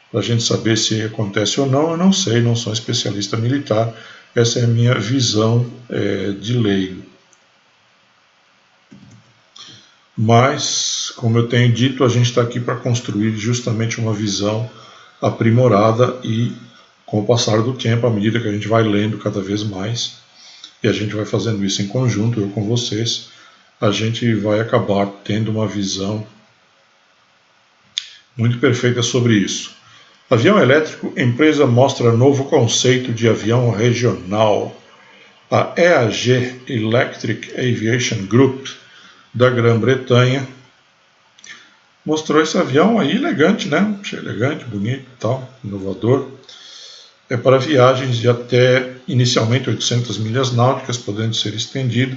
para a gente saber se acontece ou não, eu não sei, não sou especialista militar, essa é a minha visão de leigo. Mas, como eu tenho dito, a gente está aqui para construir justamente uma visão aprimorada e, com o passar do tempo, à medida que a gente vai lendo cada vez mais, e a gente vai fazendo isso em conjunto, eu com vocês, a gente vai acabar tendo uma visão muito perfeita sobre isso. Avião elétrico, empresa mostra novo conceito de avião regional. A EAG Electric Aviation Group da Grã-Bretanha mostrou esse avião aí elegante, né? Achei elegante, bonito e tal, inovador. É para viagens de até inicialmente 800 milhas náuticas, podendo ser estendido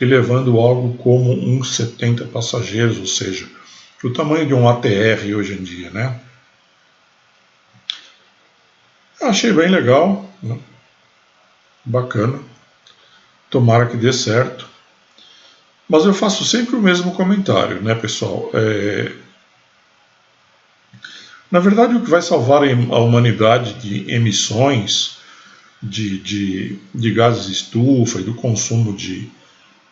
e levando algo como uns 70 passageiros, ou seja, o tamanho de um ATR hoje em dia, né? Achei bem legal, né? Bacana. Tomara que dê certo. Mas eu faço sempre o mesmo comentário, né, pessoal? Na verdade, o que vai salvar a humanidade de emissões de gases estufa e do consumo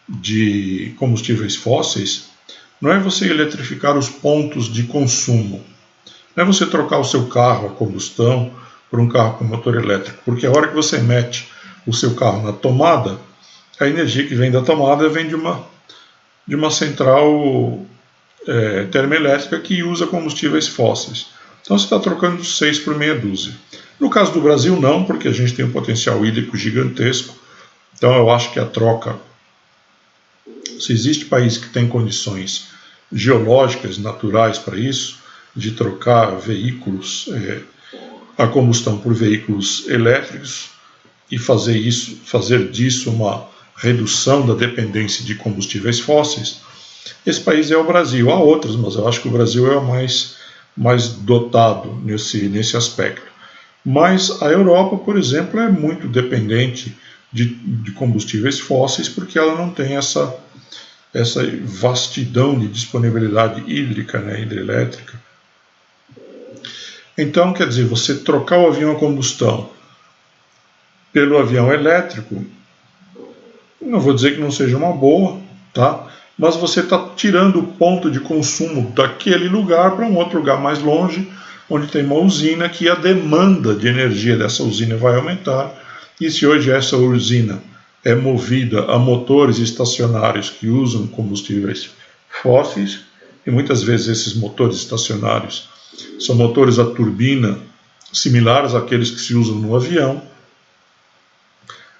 de combustíveis fósseis não é você eletrificar os pontos de consumo, não é você trocar o seu carro a combustão por um carro com motor elétrico, porque a hora que você mete o seu carro na tomada, a energia que vem da tomada vem de uma central termoelétrica que usa combustíveis fósseis. Então você está trocando 6 por meia dúzia. No caso do Brasil não, porque a gente tem um potencial hídrico gigantesco, então eu acho que a troca, se existe país que tem condições geológicas, naturais para isso, de trocar veículos a combustão por veículos elétricos e fazer disso redução da dependência de combustíveis fósseis, esse país é o Brasil. Há outros, mas eu acho que o Brasil é o mais dotado nesse aspecto. Mas a Europa, por exemplo, é muito dependente de combustíveis fósseis porque ela não tem essa vastidão de disponibilidade hídrica, né, hidrelétrica. Então, quer dizer, você trocar o avião a combustão pelo avião elétrico, não vou dizer que não seja uma boa, tá? Mas você está tirando o ponto de consumo daquele lugar para um outro lugar mais longe, onde tem uma usina que a demanda de energia dessa usina vai aumentar. E se hoje essa usina é movida a motores estacionários que usam combustíveis fósseis, e muitas vezes esses motores estacionários são motores a turbina similares àqueles que se usam no avião,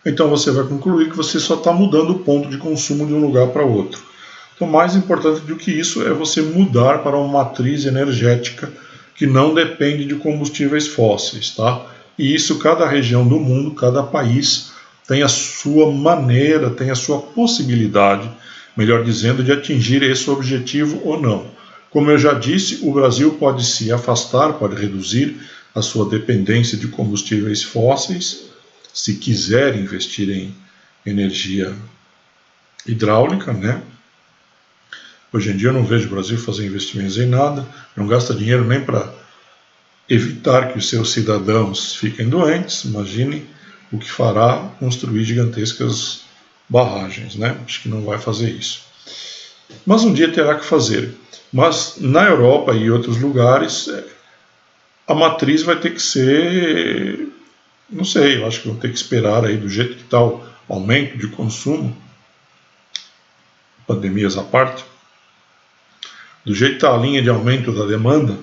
então você vai concluir que você só está mudando o ponto de consumo de um lugar para outro. Então, mais importante do que isso é você mudar para uma matriz energética que não depende de combustíveis fósseis, tá? E isso cada região do mundo, cada país tem a sua maneira, tem a sua possibilidade, melhor dizendo, de atingir esse objetivo ou não. Como eu já disse, o Brasil pode se afastar, pode reduzir a sua dependência de combustíveis fósseis, se quiser investir em energia hidráulica, né? Hoje em dia eu não vejo o Brasil fazer investimentos em nada, não gasta dinheiro nem para evitar que os seus cidadãos fiquem doentes. Imagine o que fará construir gigantescas barragens, né? Acho que não vai fazer isso. Mas um dia terá que fazer. Mas na Europa e outros lugares, a matriz vai ter que ser, não sei, eu acho que vão ter que esperar aí do jeito que está o aumento de consumo, pandemias à parte, do jeito que está a linha de aumento da demanda,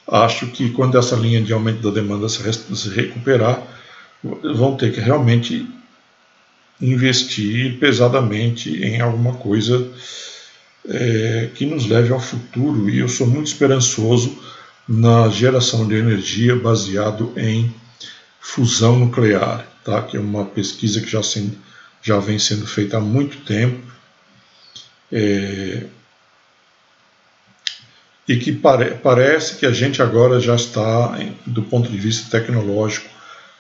acho que quando essa linha de aumento da demanda se recuperar, vão ter que realmente investir pesadamente em alguma coisa que nos leve ao futuro. E eu sou muito esperançoso na geração de energia baseado em fusão nuclear, tá? Que é uma pesquisa que já vem sendo feita há muito tempo, e que parece que a gente agora já está, do ponto de vista tecnológico,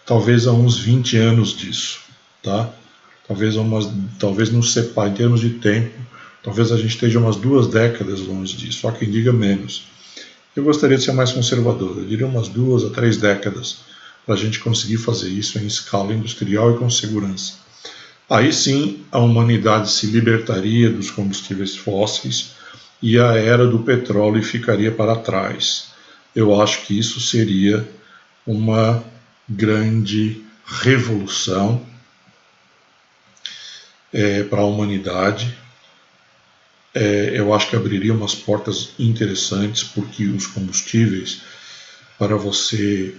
talvez há uns 20 anos disso, tá? Talvez não separe em termos de tempo, talvez a gente esteja umas 2 décadas longe disso, há quem diga menos. Eu gostaria de ser mais conservador, eu diria umas 2 a 3 décadas, para a gente conseguir fazer isso em escala industrial e com segurança. Aí sim a humanidade se libertaria dos combustíveis fósseis e a era do petróleo ficaria para trás. Eu acho que isso seria uma grande revolução para a humanidade. Eu acho que abriria umas portas interessantes, porque os combustíveis, para você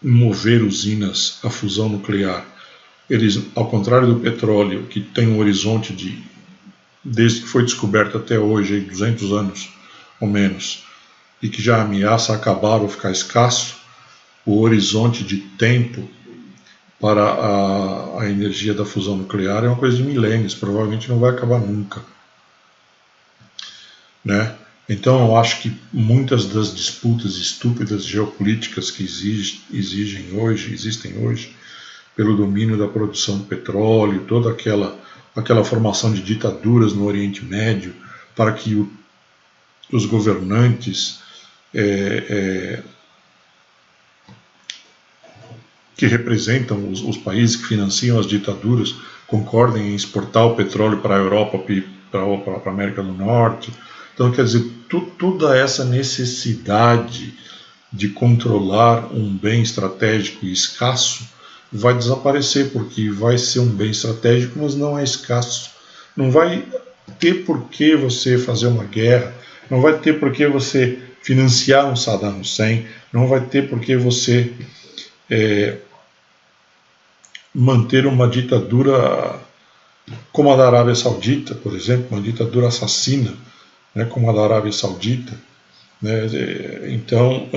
mover usinas a fusão nuclear, eles, ao contrário do petróleo, que tem um horizonte desde que foi descoberto até hoje, 200 anos ou menos, e que já ameaça acabar ou ficar escasso, o horizonte de tempo para a energia da fusão nuclear é uma coisa de milênios, provavelmente não vai acabar nunca, né? Então eu acho que muitas das disputas estúpidas geopolíticas que existem hoje, pelo domínio da produção de petróleo, toda aquela formação de ditaduras no Oriente Médio, para que os governantes que representam os países que financiam as ditaduras concordem em exportar o petróleo para a Europa e para a América do Norte. Então, quer dizer, toda essa necessidade de controlar um bem estratégico e escasso vai desaparecer, porque vai ser um bem estratégico, mas não é escasso. Não vai ter por que você fazer uma guerra, não vai ter por que você financiar um Saddam Hussein, não vai ter por que você manter uma ditadura como a da Arábia Saudita, por exemplo, uma ditadura assassina, né, como a da Arábia Saudita, né? Então,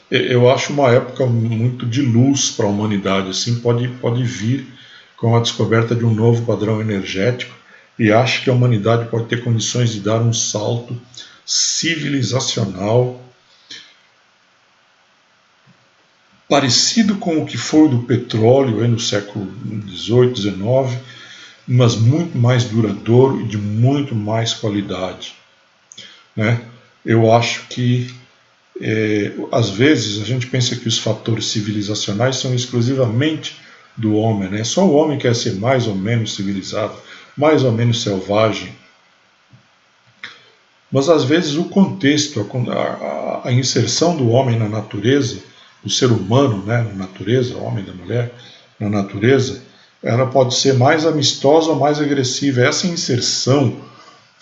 eu acho uma época muito de luz para a humanidade, assim, pode vir com a descoberta de um novo padrão energético e acha que a humanidade pode ter condições de dar um salto civilizacional parecido com o que foi do petróleo aí no século XVIII, XIX, mas muito mais duradouro e de muito mais qualidade, né? Eu acho que às vezes a gente pensa que os fatores civilizacionais são exclusivamente do homem, né? Só o homem quer ser mais ou menos civilizado, mais ou menos selvagem. Mas às vezes o contexto, a inserção do homem na natureza, do ser humano, né, na natureza, homem da mulher, na natureza, ela pode ser mais amistosa ou mais agressiva. Essa inserção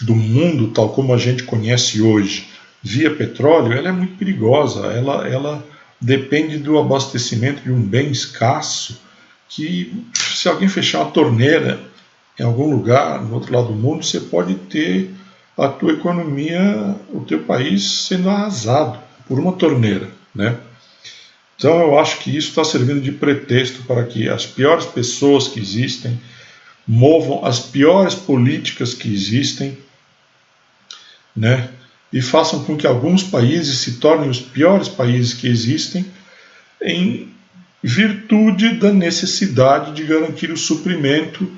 do mundo tal como a gente conhece hoje, via petróleo, ela é muito perigosa. Ela depende do abastecimento de um bem escasso que, se alguém fechar uma torneira em algum lugar, no outro lado do mundo, você pode ter a tua economia, o teu país sendo arrasado por uma torneira, né? Então eu acho que isso está servindo de pretexto para que as piores pessoas que existem movam as piores políticas que existem, né? E façam com que alguns países se tornem os piores países que existem em virtude da necessidade de garantir o suprimento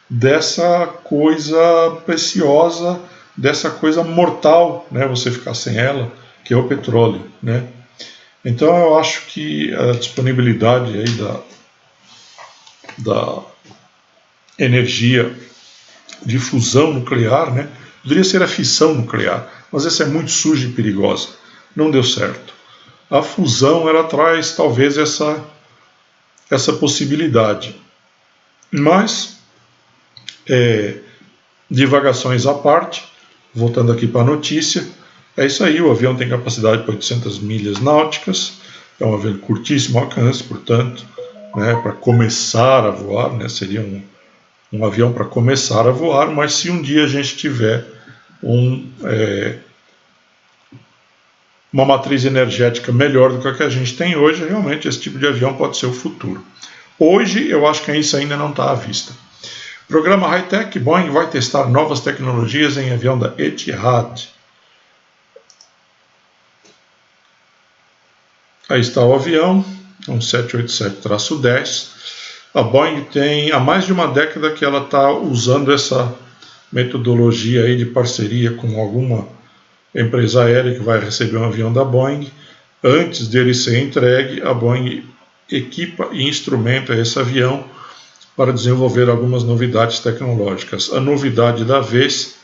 dessa coisa preciosa, dessa coisa mortal, né? Você ficar sem ela, que é o petróleo, né? Então eu acho que a disponibilidade aí da energia de fusão nuclear, né? Poderia ser a fissão nuclear, mas essa é muito suja e perigosa. Não deu certo. A fusão ela traz talvez essa possibilidade. Mas, divagações à parte, voltando aqui para a notícia, é isso aí, o avião tem capacidade para 800 milhas náuticas, é um avião de curtíssimo alcance, portanto, né, para começar a voar, né, seria um avião para começar a voar, mas se um dia a gente tiver uma matriz energética melhor do que a gente tem hoje, realmente esse tipo de avião pode ser o futuro. Hoje eu acho que isso ainda não está à vista. Programa High-Tech, Boeing vai testar novas tecnologias em avião da Etihad. Aí está o avião, um 787-10. A Boeing tem há mais de uma década que ela está usando essa metodologia aí de parceria com alguma empresa aérea que vai receber um avião da Boeing. Antes dele ser entregue, a Boeing equipa e instrumenta esse avião para desenvolver algumas novidades tecnológicas. A novidade da vez,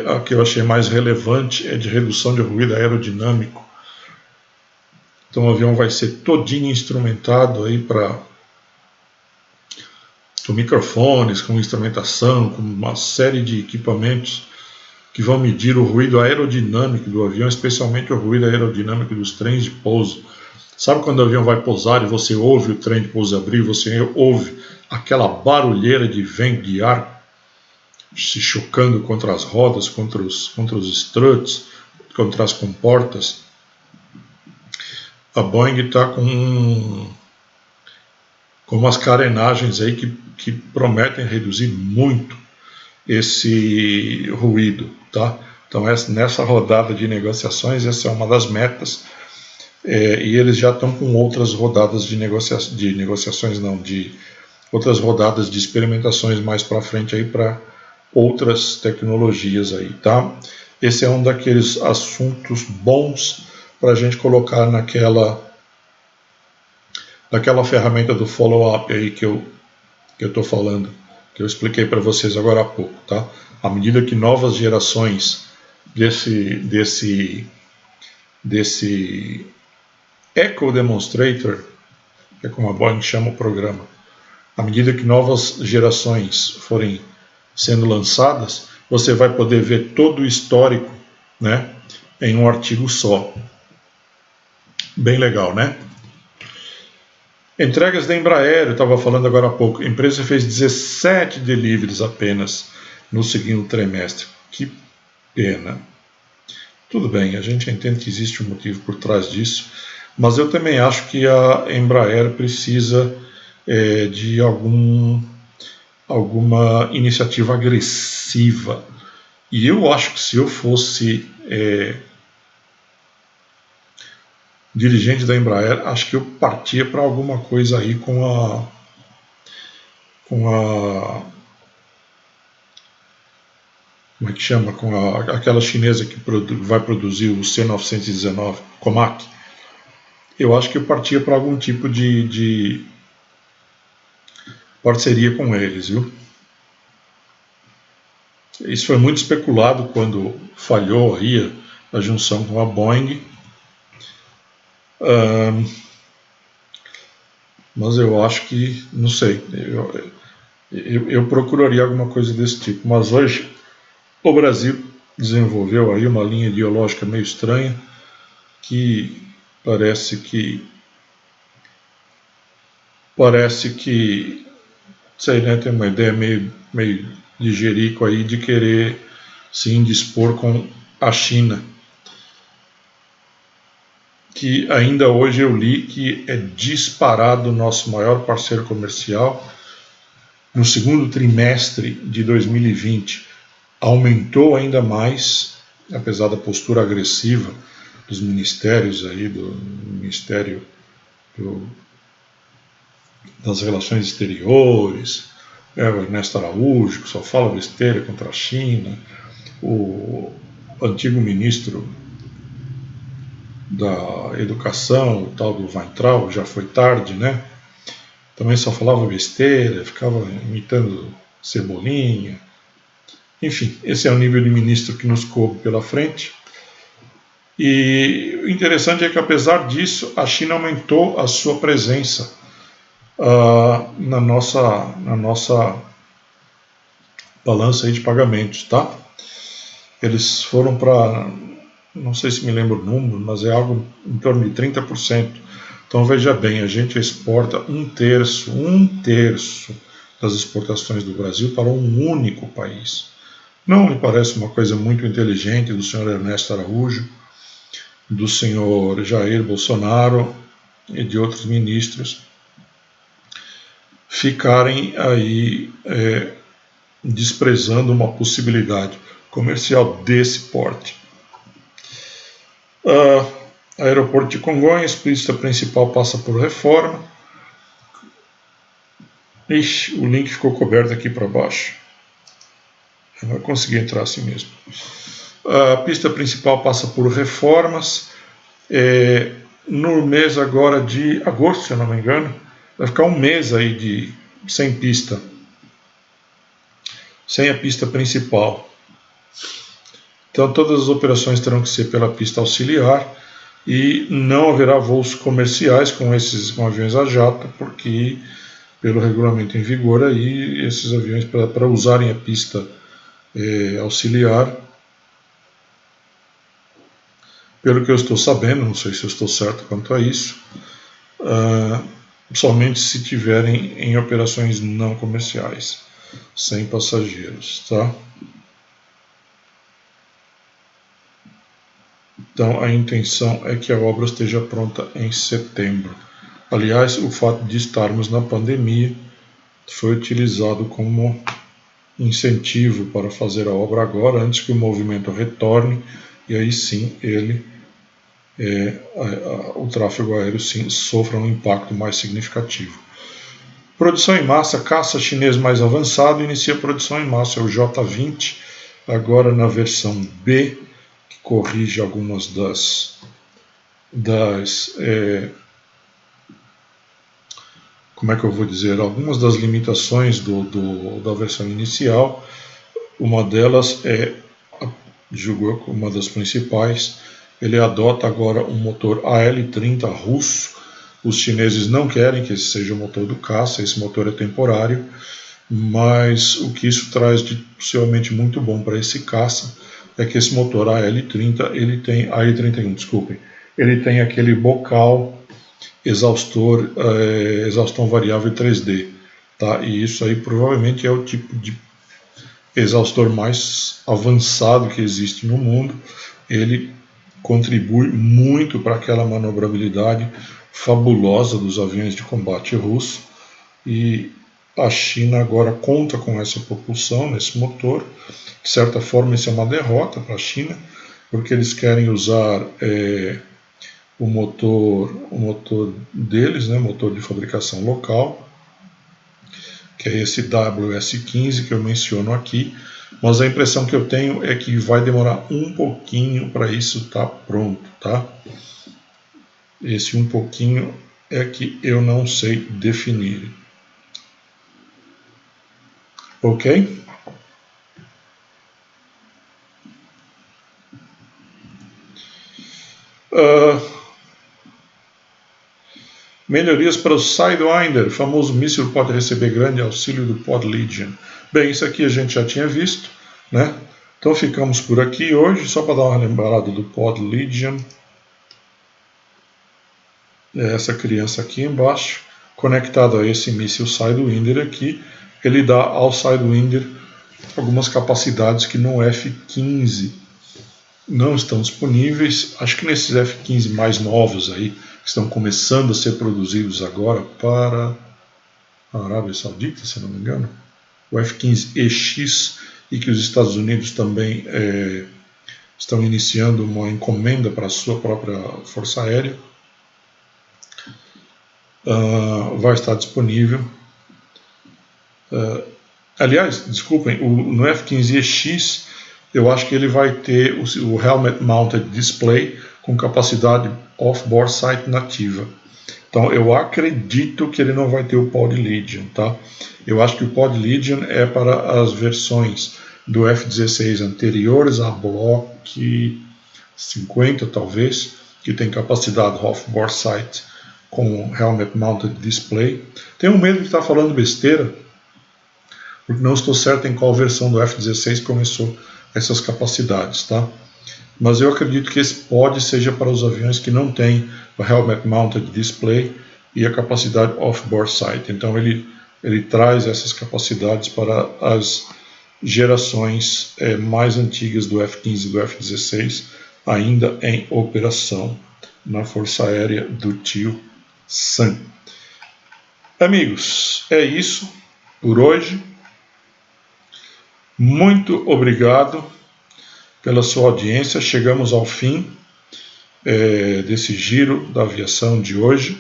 a que eu achei mais relevante, é de redução de ruído aerodinâmico. Então o avião vai ser todinho instrumentado aí com microfones, com instrumentação, com uma série de equipamentos que vão medir o ruído aerodinâmico do avião, especialmente o ruído aerodinâmico dos trens de pouso. Sabe quando o avião vai pousar e você ouve o trem de pouso abrir, você ouve aquela barulheira de vento de ar se chocando contra as rodas, contra os struts, contra as comportas? A Boeing está com umas carenagens aí que prometem reduzir muito esse ruído, tá? Então nessa rodada de negociações, essa é uma das metas, e eles já estão com outras rodadas de outras rodadas de experimentações mais para frente aí para outras tecnologias aí, tá? Esse é um daqueles assuntos bons para a gente colocar naquela ferramenta do follow-up aí que eu estou falando, que eu expliquei para vocês agora há pouco, tá? À medida que novas gerações desse Echo Demonstrator, que é como a Boeing chama o programa, à medida que novas gerações forem sendo lançadas, você vai poder ver todo o histórico, né, em um artigo só. Bem legal, né? Entregas da Embraer, eu estava falando agora há pouco, a empresa fez 17 deliveries apenas no segundo trimestre. Que pena. Tudo bem, a gente entende que existe um motivo por trás disso, mas eu também acho que a Embraer precisa de alguma iniciativa agressiva. E eu acho que se eu fosse dirigente da Embraer, acho que eu partia para alguma coisa aí com como é que chama? Aquela chinesa que vai produzir o C919, Comac. Eu acho que eu partia para algum tipo de parceria com eles, viu? Isso foi muito especulado quando falhou aí a junção com a Boeing. Mas eu acho que, não sei, eu procuraria alguma coisa desse tipo. Mas hoje o Brasil desenvolveu aí uma linha ideológica meio estranha que parece que sei, né, tem uma ideia meio de jerico aí de querer se indispor com a China, que ainda hoje eu li que é disparado o nosso maior parceiro comercial. No segundo trimestre de 2020 aumentou ainda mais, apesar da postura agressiva dos ministérios aí, do Ministério das Relações Exteriores, o Ernesto Araújo, que só fala besteira contra a China, o antigo ministro da Educação, o tal do Weintraub, já foi tarde, né? Também só falava besteira, ficava imitando Cebolinha. Enfim, esse é o nível de ministro que nos coube pela frente. E o interessante é que, apesar disso, a China aumentou a sua presença na nossa balança aí de pagamentos, tá? Eles foram para, não sei se me lembro o número, mas é algo em torno de 30%. Então veja bem, a gente exporta um terço das exportações do Brasil para um único país. Não me parece uma coisa muito inteligente do senhor Ernesto Araújo, do senhor Jair Bolsonaro e de outros ministros ficarem aí desprezando uma possibilidade comercial desse porte. Aeroporto de Congonhas, pista principal passa por reforma. Ixi, o link ficou coberto aqui para baixo. Eu não consegui entrar assim mesmo. A pista principal passa por reformas. No mês agora de agosto, se eu não me engano, vai ficar um mês aí sem pista, sem a pista principal. Então todas as operações terão que ser pela pista auxiliar e não haverá voos comerciais com aviões a jato, porque pelo regulamento em vigor aí, esses aviões para usarem a pista auxiliar, pelo que eu estou sabendo, não sei se eu estou certo quanto a isso, somente se tiverem em operações não comerciais, sem passageiros, tá? Então a intenção é que a obra esteja pronta em setembro. Aliás, o fato de estarmos na pandemia foi utilizado como incentivo para fazer a obra agora, antes que o movimento retorne, e aí sim o tráfego aéreo sim sofra um impacto mais significativo. Produção em massa, caça chinês mais avançado, inicia a produção em massa, é o J-20, agora na versão B, que corrige algumas como é que eu vou dizer, algumas das limitações da versão inicial. Uma delas julgo eu, uma das principais, ele adota agora um motor AL-30 russo. Os chineses não querem que esse seja o motor do caça, esse motor é temporário, mas o que isso traz de possivelmente muito bom para esse caça é que esse motor AL-30, AL-31, desculpem, ele tem aquele bocal exaustão variável 3D, tá? E isso aí provavelmente é o tipo de exaustor mais avançado que existe no mundo. Ele contribui muito para aquela manobrabilidade fabulosa dos aviões de combate russo. e a China agora conta com essa propulsão nesse motor. De certa forma, isso é uma derrota para a China, porque eles querem usar o motor deles, né, motor de fabricação local, que é esse WS15 que eu menciono aqui, mas a impressão que eu tenho é que vai demorar um pouquinho para isso estar pronto, tá? Esse um pouquinho é que eu não sei definir. Ok? Melhorias para o Sidewinder, o famoso míssil pode receber grande auxílio do Pod Legion. Bem, isso aqui a gente já tinha visto, né? Então ficamos por aqui hoje, só para dar uma lembrada do Pod Legion. É essa criança aqui embaixo, conectado a esse míssil Sidewinder aqui, ele dá ao Sidewinder algumas capacidades que no F-15 não estão disponíveis. Acho que nesses F-15 mais novos aí, que estão começando a ser produzidos agora para a Arábia Saudita, se não me engano, o F-15EX, e que os Estados Unidos também estão iniciando uma encomenda para a sua própria Força Aérea, vai estar disponível. Aliás, desculpem, no F-15EX eu acho que ele vai ter o Helmet Mounted Display com capacidade off-board sight nativa. Então eu acredito que ele não vai ter o Pod Legion, tá? Eu acho que o Pod Legion é para as versões do F-16 anteriores a Block 50 talvez, que tem capacidade off-board sight com Helmet Mounted Display. Tenho medo de estar falando besteira, porque não estou certo em qual versão do F-16 começou essas capacidades, tá? Mas eu acredito que esse pod seja para os aviões que não têm o Helmet Mounted Display e a capacidade off-board sight. Então ele traz essas capacidades para as gerações mais antigas do F-15 e do F-16, ainda em operação na Força Aérea do tio Sam. Amigos, é isso por hoje. Muito obrigado pela sua audiência. Chegamos ao fim desse giro da aviação de hoje.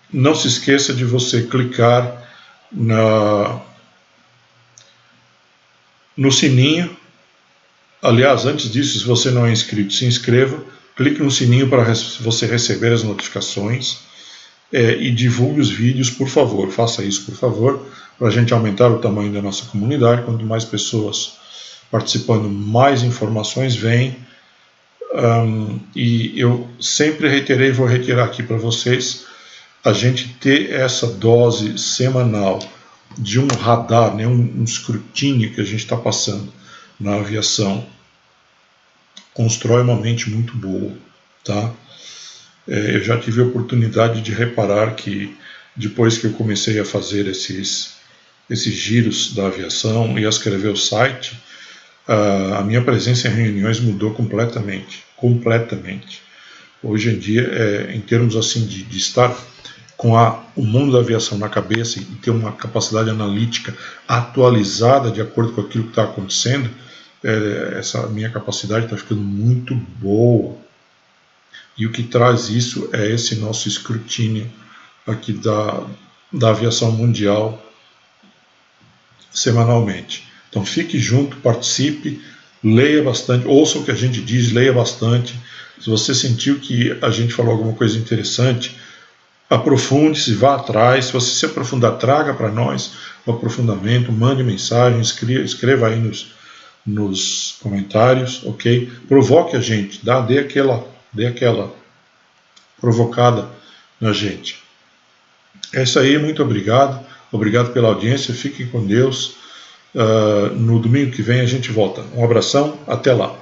Não se esqueça de você clicar no sininho. Aliás, antes disso, se você não é inscrito, se inscreva. Clique no sininho para você receber as notificações. E divulgue os vídeos, por favor. Faça isso, por favor, para a gente aumentar o tamanho da nossa comunidade. Quanto mais pessoas participando, mais informações vêm. E eu sempre reiterei, vou reiterar aqui para vocês, a gente ter essa dose semanal de um radar, né, um escrutínio que a gente está passando na aviação, constrói uma mente muito boa, tá? Eu já tive a oportunidade de reparar que depois que eu comecei a fazer esses giros da aviação e a escrever o site, a minha presença em reuniões mudou completamente. Hoje em dia, em termos assim de estar com o mundo da aviação na cabeça e ter uma capacidade analítica atualizada de acordo com aquilo que está acontecendo, essa minha capacidade está ficando muito boa. E o que traz isso é esse nosso escrutínio aqui da aviação mundial semanalmente. Então fique junto, participe, leia bastante, ouça o que a gente diz, leia bastante. Se você sentiu que a gente falou alguma coisa interessante, aprofunde-se, vá atrás. Se você se aprofundar, traga para nós o aprofundamento, mande mensagem, escreva aí nos comentários, ok? Provoque a gente, dê aquela provocada na gente. É isso aí, muito obrigado. Obrigado pela audiência, fiquem com Deus. No domingo que vem a gente volta. Um abração, até lá.